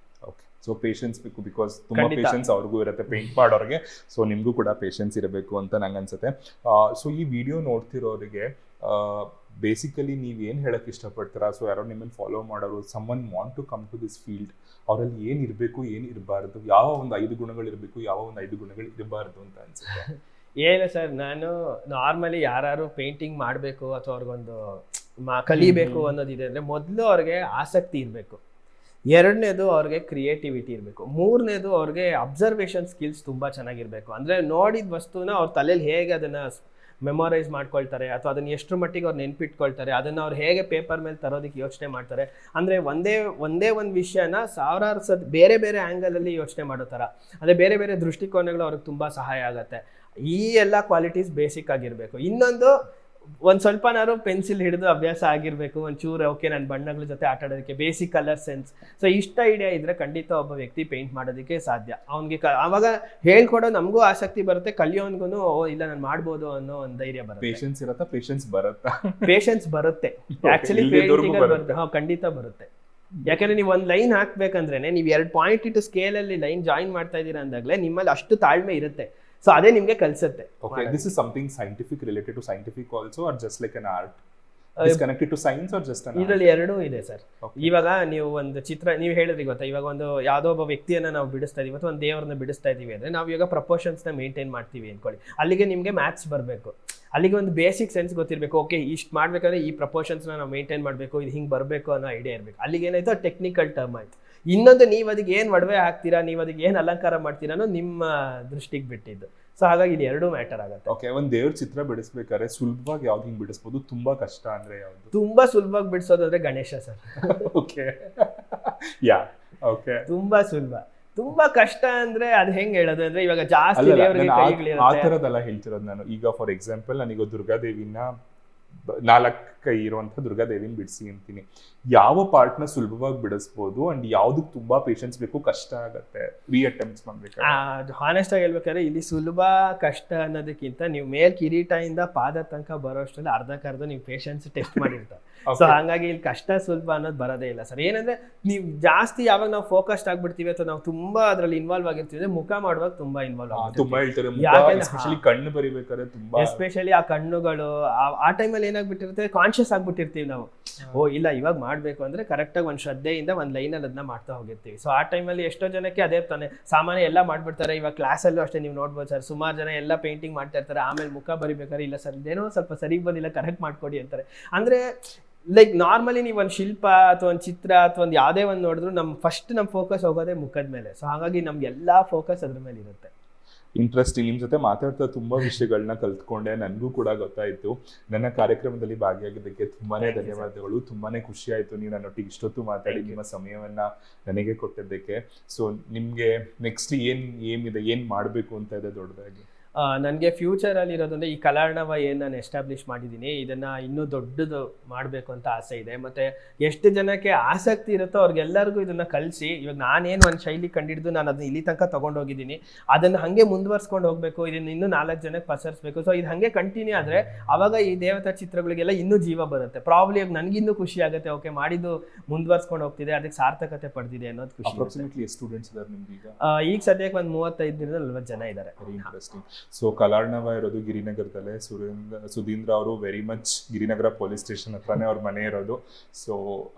ಓಕೆ, ಸೊ ಪೇಷನ್ಸ್ ಬೇಕು, ಬಿಕಾಸ್ ತುಂಬಾ ಪೇಷನ್ಸ್ ಅವ್ರಿಗೂ ಇರುತ್ತೆ ಪೇಂಟ್ ಮಾಡೋರಿಗೆ. ಸೊ ನಿಮಗೂ ಕೂಡ ಪೇಷನ್ಸ್ ಇರಬೇಕು ಅಂತ ನಂಗೆ ಅನ್ಸುತ್ತೆ. ಸೊ ಈ ವಿಡಿಯೋ ನೋಡ್ತಿರೋರಿಗೆ ಬೇಸಿಕಲಿ ನೀವು ಏನು ಹೇಳಕ್ ಇಷ್ಟಪಡ್ತೀರಾ? ಸೊ ಯಾರೋ ನಿಮ್ಮನ್ನು ಫಾಲೋ ಮಾಡೋರು, someone want to come to this field, ಅವರಲ್ಲಿ ಏನು ಇರಬೇಕು, ಏನು ಇರಬಾರ್ದು, ಯಾವ ಒಂದು 5 ಗುಣಗಳು ಇರಬೇಕು, ಯಾವ ಒಂದು 5 ಗುಣಗಳು ಇರಬಾರ್ದು ಅಂತ ಅನ್ಸುತ್ತೆ? ಏನು ಸರ್, ನಾನು ನಾರ್ಮಲಿ ಯಾರು ಪೇಂಟಿಂಗ್ ಮಾಡಬೇಕು ಅಥವಾ ಅವ್ರಿಗೊಂದು ಕಲಿಬೇಕು ಅನ್ನೋದಿದೆ ಅಂದರೆ, ಮೊದಲು ಅವ್ರಿಗೆ ಆಸಕ್ತಿ ಇರಬೇಕು, ಎರಡನೇದು ಅವ್ರಿಗೆ ಕ್ರಿಯೇಟಿವಿಟಿ ಇರಬೇಕು, ಮೂರನೇದು ಅವ್ರಿಗೆ ಅಬ್ಸರ್ವೇಷನ್ ಸ್ಕಿಲ್ಸ್ ತುಂಬ ಚೆನ್ನಾಗಿರಬೇಕು. ಅಂದರೆ ನೋಡಿದ ವಸ್ತುನ ಅವ್ರ ತಲೆಯಲ್ಲಿ ಹೇಗೆ ಅದನ್ನು ಮೆಮೊರೈಸ್ ಮಾಡ್ಕೊಳ್ತಾರೆ ಅಥವಾ ಅದನ್ನು ಎಷ್ಟರ ಮಟ್ಟಿಗೆ ಅವ್ರು ನೆನ್ಪಿಟ್ಕೊಳ್ತಾರೆ, ಅದನ್ನು ಅವ್ರು ಹೇಗೆ ಪೇಪರ್ ಮೇಲೆ ತರೋದಕ್ಕೆ ಯೋಚನೆ ಮಾಡ್ತಾರೆ. ಅಂದರೆ ಒಂದೇ ಒಂದು ವಿಷಯನ ಸಾವಿರಾರು ಬೇರೆ ಬೇರೆ ಆ್ಯಂಗಲಲ್ಲಿ ಯೋಚನೆ ಮಾಡೋ ಥರ, ಅದೇ ಬೇರೆ ಬೇರೆ ದೃಷ್ಟಿಕೋನಗಳು ಅವ್ರಿಗೆ ತುಂಬ ಸಹಾಯ ಆಗುತ್ತೆ. ಈ ಎಲ್ಲ ಕ್ವಾಲಿಟೀಸ್ ಬೇಸಿಕ್ ಆಗಿರಬೇಕು. ಇನ್ನೊಂದು, ಒಂದು ಸ್ವಲ್ಪನಾದ್ರು ಪೆನ್ಸಿಲ್ ಹಿಡಿದು ಅಭ್ಯಾಸ ಆಗಿರಬೇಕು, ಒಂಚೂರು ಓಕೆ ನನ್ನ ಬಣ್ಣಗಳ ಜೊತೆ ಆಟ ಆಡೋದಕ್ಕೆ ಬೇಸಿಕ್ ಕಲರ್ ಸೆನ್ಸ್. ಸೊ ಇಷ್ಟ ಐಡಿಯಾ ಇದ್ರೆ ಖಂಡಿತ ಒಬ್ಬ ವ್ಯಕ್ತಿ ಪೇಂಟ್ ಮಾಡೋದಕ್ಕೆ ಸಾಧ್ಯ. ಅವನಿಗೆ ಆವಾಗ ಹೇಳ್ಕೊಡೋ ನಮಗೂ ಆಸಕ್ತಿ ಬರುತ್ತೆ, ಕಲಿಯೋನ್ಗೂ ಇಲ್ಲ ನಾನು ಮಾಡ್ಬೋದು ಅನ್ನೋ ಒಂದು ಧೈರ್ಯ ಬರುತ್ತೆ. ಪೇಷನ್ಸ್ ಇರತ್ತಾ? ಪೇಷನ್ಸ್ ಬರುತ್ತಾ? ಪೇಷನ್ಸ್ ಬರುತ್ತೆ ಆಕ್ಚುಲಿ, ಖಂಡಿತ ಬರುತ್ತೆ. ಯಾಕಂದ್ರೆ ನೀವು ಒಂದು ಲೈನ್ ಹಾಕ್ಬೇಕಂದ್ರೆ ನೀವು 2 ಪಾಯಿಂಟ್ ಇಟ್ಟು ಸ್ಕೇಲಲ್ಲಿ ಲೈನ್ ಜಾಯಿನ್ ಮಾಡ್ತಾ ಇದ್ದೀರಾ ಅಂದಾಗಲೇ ನಿಮ್ಮಲ್ಲಿ ಅಷ್ಟು ತಾಳ್ಮೆ ಇರುತ್ತೆ. ಸೊ ಅದೇ ನಿಮ್ಗೆ ಕಲಿಸುತ್ತೆ. Okay, this is something scientific, related to scientific also, or just like an art? Is connected to science or just an art? ಇದರಲ್ಲಿ ಎರಡೂ ಇದೆ ಸರ್. ಇವಾಗ ನೀವು ಒಂದು ಚಿತ್ರ ನೀವು ಹೇಳಿದ್ರಿ ಗೊತ್ತಾ, ಇವಾಗ ಒಂದು ಯಾವುದೋ ಒಬ್ಬ ವ್ಯಕ್ತಿಯನ್ನ ನಾವು ಬಿಡಿಸ್ತಾ ಇದೀವಿ ಅಥವಾ ಒಂದು ದೇವರನ್ನ ಬಿಡಿಸ್ತಾ ಇದೀವಿ ಅಂದ್ರೆ ನಾವು ಇವಾಗ ಪ್ರಪೋರ್ಷನ್ಸ್ನ ಮೇಂಟೈನ್ ಮಾಡ್ತೀವಿ ಅನ್ಕೊಳ್ಳಿ, ಅಲ್ಲಿಗೆ ನಿಮಗೆ ಮ್ಯಾಥ್ಸ್ ಬರಬೇಕು, ಅಲ್ಲಿಗೆ ಒಂದು ಬೇಸಿಕ್ ಸೆನ್ಸ್ ಗೊತ್ತಿರಬೇಕು. ಓಕೆ, ಇಷ್ಟು ಮಾಡ್ಬೇಕಾದ್ರೆ ಈ ಪ್ರಪೋರ್ಷನ್ಸ್ನ ನಾವು ಮೇಂಟೈನ್ ಮಾಡಬೇಕು, ಇದು ಹಿಂಗೆ ಬರಬೇಕು ಅನ್ನೋ ಐಡಿಯಾ ಇರಬೇಕು. ಅಲ್ಲಿಗೆ ಏನಾಯ್ತು, ಟೆಕ್ನಿಕಲ್ ಟರ್ಮ್ ಆಯ್ತು. ಇನ್ನೊಂದು, ನೀವು ಅದಕ್ಕೆ ಏನು ಒಡವೆ ಹಾಕ್ತೀರಾ, ನೀವು ಅದಕ್ಕೆ ಏನು ಅಲಂಕಾರ ಮಾಡ್ತೀರಾ ಅನ್ನೋ ನಿಮ್ಮ ದೃಷ್ಟಿಗೆ ಬಿಟ್ಟಿದ್ದು. ಸೊ ಹಾಗಾಗಿ ಇದು ಎರಡೂ ಮ್ಯಾಟರ್ ಆಗುತ್ತೆ. ಓಕೆ, ಒಂದು ದೇವ್ರ ಚಿತ್ರ ಬಿಡಿಸ್ಬೇಕಾದ್ರೆ ಸುಲಭವಾಗಿ ಯಾವ್ದು ಹಿಂಗೆ ಬಿಡಿಸ್ಬೋದು, ತುಂಬಾ ಕಷ್ಟ ಅಂದ್ರೆ ಯಾವುದು? ತುಂಬಾ ಸುಲಭವಾಗಿ ಬಿಡಿಸೋದಂದ್ರೆ ಗಣೇಶ ಸರ್. ಓಕೆ, ಯಾ, ಓಕೆ, ತುಂಬಾ ಸುಲಭ. ತುಂಬಾ ಕಷ್ಟ ಅಂದ್ರೆ ಅದು ಹೆಂಗ್ ಹೇಳೋದು ಅಂದ್ರೆ, ಇವಾಗ ಜಾಸ್ತಿ ಆ ಥರದಲ್ಲ ಹೇಳ್ತಿರೋದು ನಾನು. ಈಗ ಫಾರ್ ಎಕ್ಸಾಂಪಲ್ ನಾನೀಗ ದುರ್ಗಾದೇವಿನ 4 ಕೈ ಇರುವಂತಹ ದುರ್ಗಾದೇವಿನ ಬಿಡಿಸಿ ಅಂತೀನಿ, ಯಾವ ಪಾರ್ಟ್ನ ಸುಲಭವಾಗಿ ಬಿಡಿಸ್ಬೋದು ಅಂಡ್ ಯಾವ್ದಕ್ಕೆ ತುಂಬಾ ಪೇಷನ್ಸ್ ಬೇಕು, ಕಷ್ಟ ಆಗತ್ತೆ ಅಟೆಂಪ್ಟ್ಸ್ ಮಾಡ್ಬೇಕು? ಹಾನೆಸ್ಟ್ ಆಗಿ ಹೇಳ್ಬೇಕಾದ್ರೆ ಇಲ್ಲಿ ಸುಲಭ ಕಷ್ಟ ಅನ್ನೋದಕ್ಕಿಂತ ನೀವು ಮೇಲ್ ಕಿರೀಟದಿಂದ ಪಾದ ತನಕ ಬರೋಷ್ಟರಲ್ಲಿ ಅರ್ಧಕ್ಕರ್ಧ ನೀವು ಪೇಷನ್ಸ್ ಟೆಸ್ಟ್ ಮಾಡಿರ್ತಾರೆ. ಸೊ ಹಾಗಾಗಿ ಇಲ್ಲಿ ಕಷ್ಟ ಸುಲಭ ಅನ್ನೋದು ಬರೋದೇ ಇಲ್ಲ ಸರ್. ಏನಂದ್ರೆ ನೀವು ಜಾಸ್ತಿ ಯಾವಾಗ ನಾವು ಫೋಕಸ್ಡ್ ಆಗ್ಬಿಡ್ತೀವಿ ಅಥವಾ ನಾವು ತುಂಬಾ ಅದ್ರಲ್ಲಿ ಇನ್ವಾಲ್ವ್ ಆಗಿರ್ತೀವಿ, ಮುಖ ಮಾಡುವಾಗ ತುಂಬಾ ಇನ್ವಾಲ್ವ್ ಆಗುತ್ತೆ. ತುಂಬಾ ಹೇಳ್ತಾರೆ, ಎಸ್ಪೆಷಲಿ ಕಣ್ಣು ಬರಿಬೇಕಾದ್ರೆ ತುಂಬಾ, ಎಸ್ಪೆಷಲಿ ಆ ಕಣ್ಣುಗಳು ಆ ಟೈಮಲ್ಲಿ ಏನಾಗ್ಬಿಟ್ಟಿರುತ್ತೆ, ಕಾನ್ಶಿಯಸ್ ಆಗ್ಬಿಟ್ಟಿರ್ತೀವಿ ನಾವು. ಓ ಇಲ್ಲ, ಇವಾಗ ಮಾಡ್ಬೇಕು ಅಂದ್ರೆ ಕರೆಕ್ಟಾಗಿ ಒಂದು ಶ್ರದ್ಧೆಯಿಂದ ಒಂದು ಲೈನಲ್ಲಿ ಅದನ್ನ ಮಾಡ್ತಾ ಹೋಗಿರ್ತೀವಿ. ಸೊ ಆ ಟೈಮಲ್ಲಿ ಎಷ್ಟೋ ಜನಕ್ಕೆ ಅದೇ ತಾನೆ ಸಾಮಾನ್ಯ ಎಲ್ಲ ಮಾಡ್ಬಿಡ್ತಾರೆ. ಇವಾಗ ಕ್ಲಾಸಲ್ಲೂ ಅಷ್ಟೇ ನೀವು ನೋಡ್ಬೋದು ಸರ್, ಸುಮಾರು ಜನ ಎಲ್ಲ ಪೇಂಟಿಂಗ್ ಮಾಡ್ತಾ ಇರ್ತಾರೆ, ಆಮೇಲೆ ಮುಖ ಬರಿಬೇಕಾದ್ರೆ ಇಲ್ಲ ಸರ್ ಇದೇನೋ ಸ್ವಲ್ಪ ಸರಿ ಬಂದಿಲ್ಲ, ಕರೆಕ್ಟ್ ಮಾಡ್ಕೊಡಿ ಅಂತಾರೆ. ಅಂದ್ರೆ ಲೈಕ್ ನಾರ್ಮಲಿ ನೀವು ಒಂದು ಶಿಲ್ಪ ಅಥವಾ ಒಂದು ಚಿತ್ರ ಅಥವಾ ಒಂದು ಯಾವುದೇ ಒಂದು ನೋಡಿದ್ರು ನಮ್ಮ ಫೋಕಸ್ ಹೋಗೋದೇ ಮುಖದ ಮೇಲೆ. ಸೊ ಹಾಗಾಗಿ ನಮ್ಗೆಲ್ಲ ಫೋಕಸ್ ಅದ್ರ ಮೇಲೆ ಇರುತ್ತೆ. ಇಂಟ್ರೆಸ್ಟಿಂಗ್. ನಿಮ್ಮ ಜೊತೆ ಮಾತಾಡ್ತಾ ತುಂಬಾ ವಿಷಯಗಳನ್ನ ಕಲ್ತ್ಕೊಂಡೆ, ನನಗೂ ಕೂಡ ಗೊತ್ತಾಯ್ತು. ನನ್ನ ಕಾರ್ಯಕ್ರಮದಲ್ಲಿ ಭಾಗಿಯಾಗಿದ್ದಕ್ಕೆ ತುಂಬಾನೇ ಧನ್ಯವಾದಗಳು. ತುಂಬಾನೇ ಖುಷಿ ಆಯ್ತು ನೀವು ನನ್ನೊಟ್ಟಿಗೆ ಇಷ್ಟೊತ್ತು ಮಾತಾಡಿ, ನಿಮ್ಮ ಸಮಯವನ್ನ ನನಗೆ ಕೊಟ್ಟಿದ್ದಕ್ಕೆ. ಸೊ ನಿಮ್ಗೆ ನೆಕ್ಸ್ಟ್ ಏನ್ ಇದೆ, ಏನ್ ಮಾಡ್ಬೇಕು ಅಂತ ಇದೆ ದೊಡ್ಡದಾಗಿ? ನನಗೆ ಫ್ಯೂಚರಲ್ಲಿ ಇರೋದಂದ್ರೆ ಈ ಕಲಾರ್ಣವ ಏನು ನಾನು ಎಸ್ಟಾಬ್ಲಿಷ್ ಮಾಡಿದ್ದೀನಿ, ಇದನ್ನು ಇನ್ನೂ ದೊಡ್ಡದು ಮಾಡಬೇಕು ಅಂತ ಆಸೆ ಇದೆ. ಮತ್ತು ಎಷ್ಟು ಜನಕ್ಕೆ ಆಸಕ್ತಿ ಇರುತ್ತೋ ಅವ್ರಿಗೆಲ್ಲರಿಗೂ ಇದನ್ನು ಕಲಿಸಿ, ಇವಾಗ ನಾನೇನು ಒಂದು ಶೈಲಿ ಕಂಡಿಡಿದು ನಾನು ಅದನ್ನ ಇಲ್ಲಿ ತನಕ ತೊಗೊಂಡೋಗಿದ್ದೀನಿ, ಅದನ್ನು ಹಾಗೆ ಮುಂದುವರ್ಸ್ಕೊಂಡು ಹೋಗಬೇಕು, ಇದನ್ನು ಇನ್ನೂ 4 ಜನಕ್ಕೆ ಪಸರಿಸಬೇಕು. ಸೊ ಇದು ಹಾಗೆ ಕಂಟಿನ್ಯೂ ಆದರೆ ಆವಾಗ ಈ ದೇವತಾ ಚಿತ್ರಗಳಿಗೆಲ್ಲ ಇನ್ನೂ ಜೀವ ಬರುತ್ತೆ. ಪ್ರಾಬ್ಲಿ ನನಗಿನ್ನೂ ಖುಷಿ ಆಗುತ್ತೆ, ಓಕೆ ಮಾಡಿದ್ದು ಮುಂದುವರ್ಸ್ಕೊಂಡು ಹೋಗ್ತಿದೆ, ಅದಕ್ಕೆ ಸಾರ್ಥಕತೆ ಪಡೆದಿದೆ ಅನ್ನೋದು ಖುಷಿ. ಅಪ್ರಾಕ್ಸಿಮೇಟ್ಲಿ ಎಷ್ಟು ಸ್ಟೂಡೆಂಟ್ಸ್ ಇದ್ದಾರೆ ನಿಮ್ಗೆ ಈಗ? ಈಗ ಸದ್ಯಕ್ಕೆ ಒಂದು 35 ರಿಂದ 40 ಜನ ಇದ್ದಾರೆ. Very interesting. ಸೊ ಕಲಾರ್ಣವ ಇರೋದು ಗಿರಿನಗರದಲ್ಲೇ. ಸುಧೀಂದ್ರ ಅವರು very much Girinagar police station ಹತ್ರನೇ ಅವ್ರ ಮನೆ ಇರೋದು. ಸೊ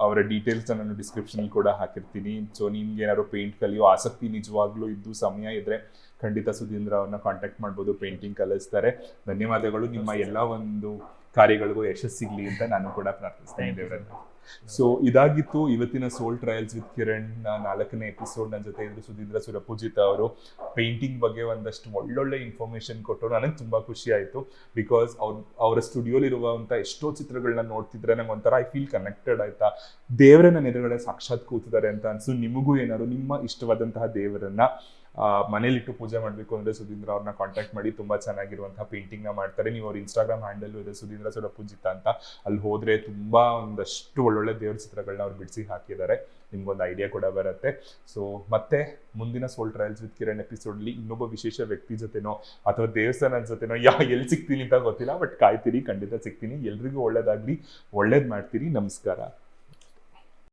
ಅವರ ಡೀಟೇಲ್ಸ್ ನಾನು ಡಿಸ್ಕ್ರಿಪ್ಷನ್ ಕೂಡ ಹಾಕಿರ್ತೀನಿ. ಸೊ ನಿಮ್ಗೆ ಏನಾದ್ರು ಪೇಂಟ್ ಕಲಿಯೋ ಆಸಕ್ತಿ ನಿಜವಾಗ್ಲೂ ಇದ್ದು ಸಮಯ ಇದ್ರೆ ಖಂಡಿತ ಸುಧೀಂದ್ರ ಅವ್ರನ್ನ ಕಾಂಟ್ಯಾಕ್ಟ್ ಮಾಡ್ಬೋದು, ಪೇಂಟಿಂಗ್ ಕಲಿಸ್ತಾರೆ. ಧನ್ಯವಾದಗಳು. ನಿಮ್ಮ ಎಲ್ಲ ಒಂದು ಕಾರ್ಯಗಳಿಗೂ ಯಶಸ್ಸಿಗ್ಲಿ ಅಂತ ನಾನು ಕೂಡ ಪ್ರಾರ್ಥಿಸ್ತೇನೆ ದೇವರನ್ನ. ಸೊ ಇದಾಗಿತ್ತು ಇವತ್ತಿನ ಸೋಲ್ ಟ್ರಯಲ್ಸ್ ವಿತ್ ಕಿರಣ್ 4ನೇ ಎಪಿಸೋಡ್. ನನ್ನ ಜೊತೆ ಇದ್ರು ಸುಧೀಂದ್ರ ಸುರಪೂಜಿತ ಅವರು. ಪೇಂಟಿಂಗ್ ಬಗ್ಗೆ ಒಂದಷ್ಟು ಒಳ್ಳೊಳ್ಳೆ ಇನ್ಫಾರ್ಮೇಶನ್ ಕೊಟ್ಟರು. ನನಗೆ ತುಂಬಾ ಖುಷಿ ಆಯಿತು. ಬಿಕಾಸ್ ಅವರ ಸ್ಟುಡಿಯೋಲಿರುವಂಥ ಎಷ್ಟೋ ಚಿತ್ರಗಳನ್ನ ನೋಡ್ತಿದ್ರೆ ನಂಗೆ ಒಂಥರ ಐ ಫೀಲ್ ಕನೆಕ್ಟೆಡ್ ಆಯ್ತಾ, ದೇವರೇ ನನ್ನ ಎದುರುಗಡೆ ಸಾಕ್ಷಾತ್ ಕೂತಿದ್ದಾರೆ ಅಂತ ಅನ್ಸು. ನಿಮಗೂ ಏನಾದ್ರು ನಿಮ್ಮ ಇಷ್ಟವಾದಂತಹ ದೇವರನ್ನ ಮನೇಲಿಟ್ಟು ಪೂಜೆ ಮಾಡಬೇಕು ಅಂದರೆ ಸುಧೀಂದ್ರ ಅವ್ರನ್ನ ಕಾಂಟ್ಯಾಕ್ಟ್ ಮಾಡಿ. ತುಂಬ ಚೆನ್ನಾಗಿರುವಂತಹ ಪೇಂಟಿಂಗ್ನ ಮಾಡ್ತಾರೆ. ನೀವು ಅವ್ರ ಇನ್ಸ್ಟಾಗ್ರಾಮ್ ಹ್ಯಾಂಡಲ್ಲು ಇದೆ ಸುಧೀಂದ್ರ ಸುರಪೂಜಿತ ಅಂತ. ಅಲ್ಲಿ ಹೋದರೆ ತುಂಬ ಒಂದಷ್ಟು ಒಳ್ಳೊಳ್ಳೆ ದೇವ್ರ ಚಿತ್ರಗಳನ್ನ ಅವ್ರು ಬಿಡಿಸಿ ಹಾಕಿದ್ದಾರೆ. ನಿಮ್ಗೊಂದು ಐಡಿಯಾ ಕೂಡ ಬರುತ್ತೆ. ಸೊ ಮತ್ತೆ ಮುಂದಿನ ಸೋಲ್ ಟ್ರಯಲ್ಸ್ ವಿತ್ ಕಿರಣ್ ಎಪಿಸೋಡ್ಲಿ ಇನ್ನೊಬ್ಬ ವಿಶೇಷ ವ್ಯಕ್ತಿ ಜೊತೆನೋ ಅಥವಾ ದೇವಸ್ಥಾನದ ಜೊತೆನೋ ಎಲ್ಲಿ ಸಿಗ್ತೀನಿ ಅಂತ ಗೊತ್ತಿಲ್ಲ, ಬಟ್ ಕಾಯ್ತೀರಿ, ಖಂಡಿತ ಸಿಗ್ತೀನಿ. ಎಲ್ರಿಗೂ ಒಳ್ಳೇದಾಗ್ಲಿ, ಒಳ್ಳೇದು ಮಾಡ್ತೀರಿ. ನಮಸ್ಕಾರ.